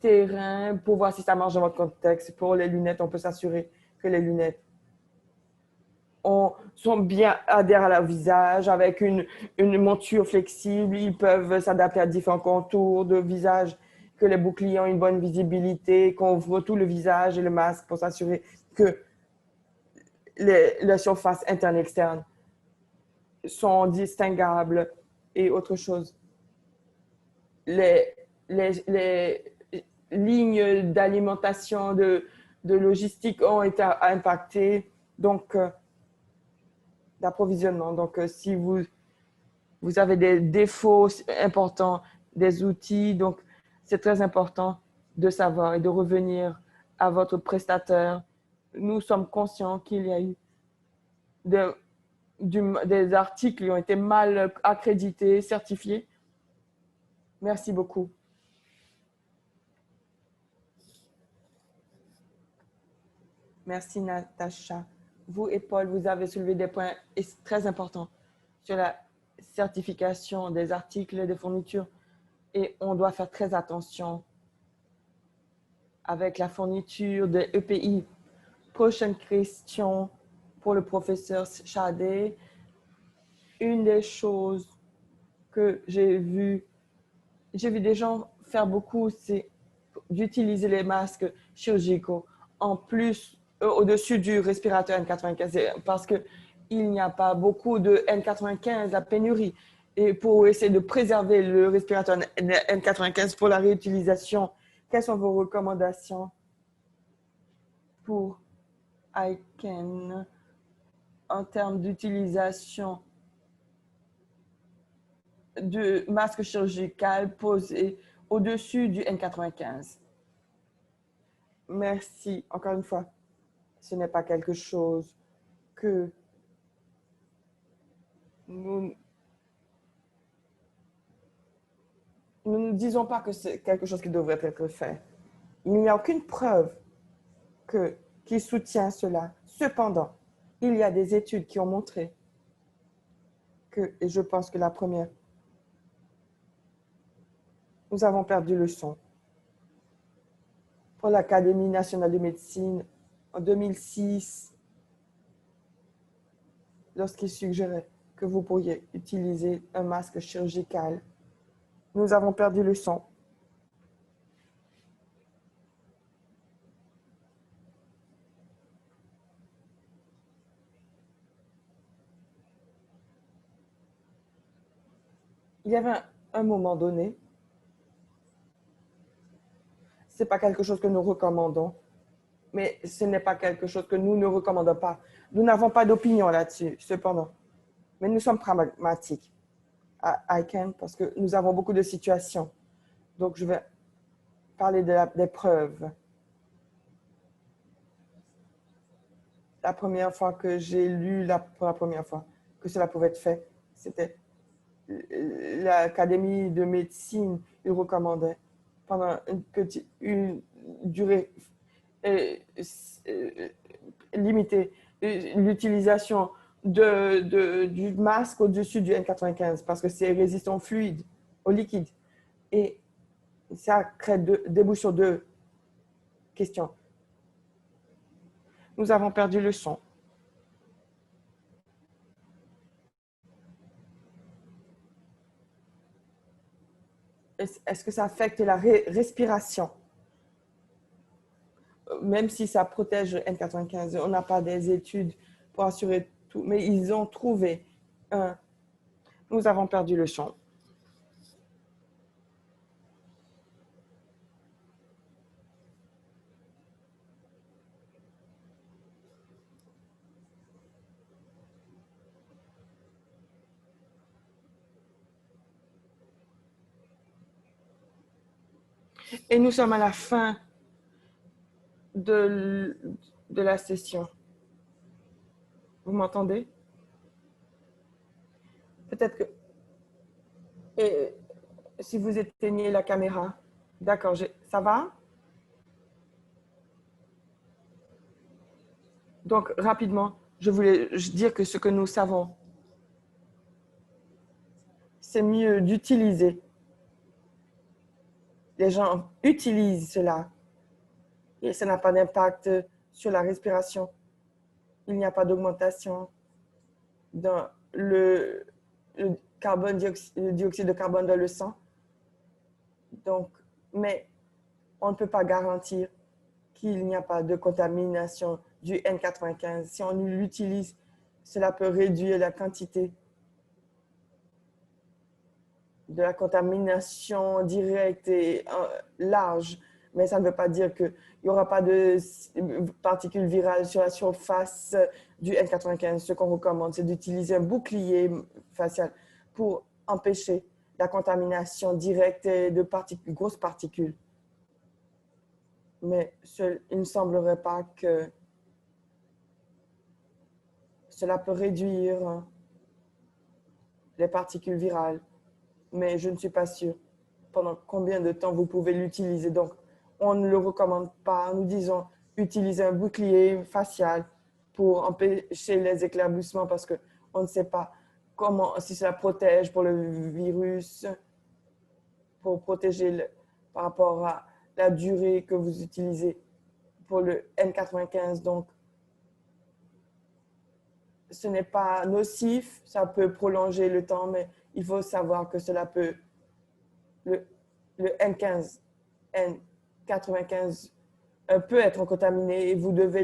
terrain pour voir si ça marche dans votre contexte. Pour les lunettes, on peut s'assurer que les lunettes sont bien adhèrent à leur visage avec une monture flexible. Ils peuvent s'adapter à différents contours de visage, que les boucliers ont une bonne visibilité, qu'on ouvre tout le visage et le masque pour s'assurer que les surfaces internes et externes sont distinguables et autre chose. Les lignes d'alimentation, de logistique ont été impactées, donc d'approvisionnement. Donc, si vous avez des défauts importants des outils, donc c'est très important de savoir et de revenir à votre prestataire. Nous sommes conscients qu'il y a eu des articles qui ont été mal accrédités, certifiés. Merci beaucoup. Merci, Natacha. Vous et Paul, vous avez soulevé des points très importants sur la certification des articles et des fournitures. Et on doit faire très attention avec la fourniture des EPI. Prochaine question pour le professeur Chadet. Une des choses que j'ai vu des gens faire beaucoup, c'est d'utiliser les masques chirurgicaux en plus au-dessus du respirateur N95 parce qu'il n'y a pas beaucoup de N95, la pénurie. Et pour essayer de préserver le respirateur N95 pour la réutilisation, quelles sont vos recommandations pour ICANN en termes d'utilisation de masques chirurgicaux posés au-dessus du N95? Merci. Encore une fois, ce n'est pas quelque chose que nous ne disons pas que c'est quelque chose qui devrait être fait. Il n'y a aucune preuve qui soutient cela. Cependant, il y a des études qui ont montré que, et je pense que la première, nous avons perdu le son. Pour l'Académie nationale de médecine, en 2006, lorsqu'il suggérait que vous pourriez utiliser un masque chirurgical, nous avons perdu le son. Il y avait un moment donné, ce n'est pas quelque chose que nous recommandons, mais ce n'est pas quelque chose que nous ne recommandons pas. Nous n'avons pas d'opinion là-dessus, cependant. Mais nous sommes pragmatiques à ICANN parce que nous avons beaucoup de situations. Donc, je vais parler des preuves. La première fois que j'ai lu pour la première fois que cela pouvait être fait, c'était l'Académie de médecine. Il recommandait pendant une durée limitée l'utilisation du masque au-dessus du N95 parce que c'est résistant au fluide, au liquide. Et ça débouche sur deux questions. Nous avons perdu le son. Est-ce que ça affecte la respiration? Même si ça protège le N95, on n'a pas des études pour assurer tout, mais ils ont trouvé un. Nous avons perdu le son. Et nous sommes à la fin de la session. Vous m'entendez? Peut-être que si vous éteignez la caméra, D'accord, ça va? Donc, rapidement, je voulais dire que ce que nous savons, c'est mieux d'utiliser. Les gens utilisent cela et ça n'a pas d'impact sur la respiration. Il n'y a pas d'augmentation dans le le dioxyde de carbone dans le sang. Donc, mais on ne peut pas garantir qu'il n'y a pas de contamination du N95. Si on l'utilise, cela peut réduire la quantité de la contamination directe et large, mais ça ne veut pas dire qu'il n'y aura pas de particules virales sur la surface du N95. Ce qu'on recommande, c'est d'utiliser un bouclier facial pour empêcher la contamination directe de grosses particules. Mais il ne semblerait pas que cela peut réduire les particules virales, mais je ne suis pas sûre pendant combien de temps vous pouvez l'utiliser. Donc, on ne le recommande pas. Nous disons utiliser un bouclier facial pour empêcher les éclaboussements parce qu'on ne sait pas si cela protège pour le virus, pour protéger par rapport à la durée que vous utilisez pour le N95. Donc, ce n'est pas nocif, ça peut prolonger le temps, mais il faut savoir que cela peut, le N15, N95 peut être contaminé et vous devez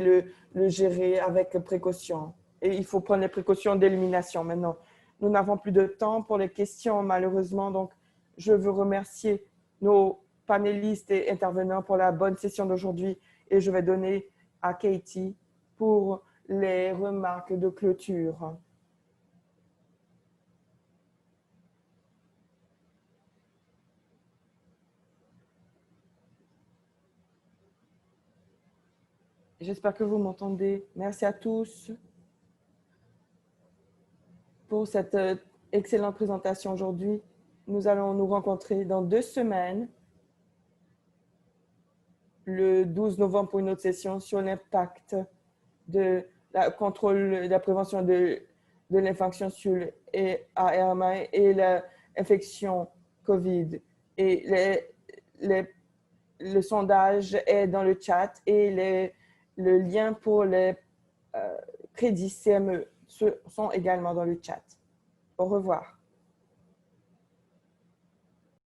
le gérer avec précaution. Et il faut prendre les précautions d'élimination maintenant. Nous n'avons plus de temps pour les questions, malheureusement. Donc, je veux remercier nos panélistes et intervenants pour la bonne session d'aujourd'hui et je vais donner à Katie pour les remarques de clôture. J'espère que vous m'entendez. Merci à tous pour cette excellente présentation aujourd'hui. Nous allons nous rencontrer dans 2 semaines, le 12 novembre, pour une autre session sur l'impact de la contrôle, de la prévention de l'infection sur l'ARMA et l'infection COVID. Et le sondage est dans le chat et le lien pour les crédits CME sont également dans le chat. Au revoir.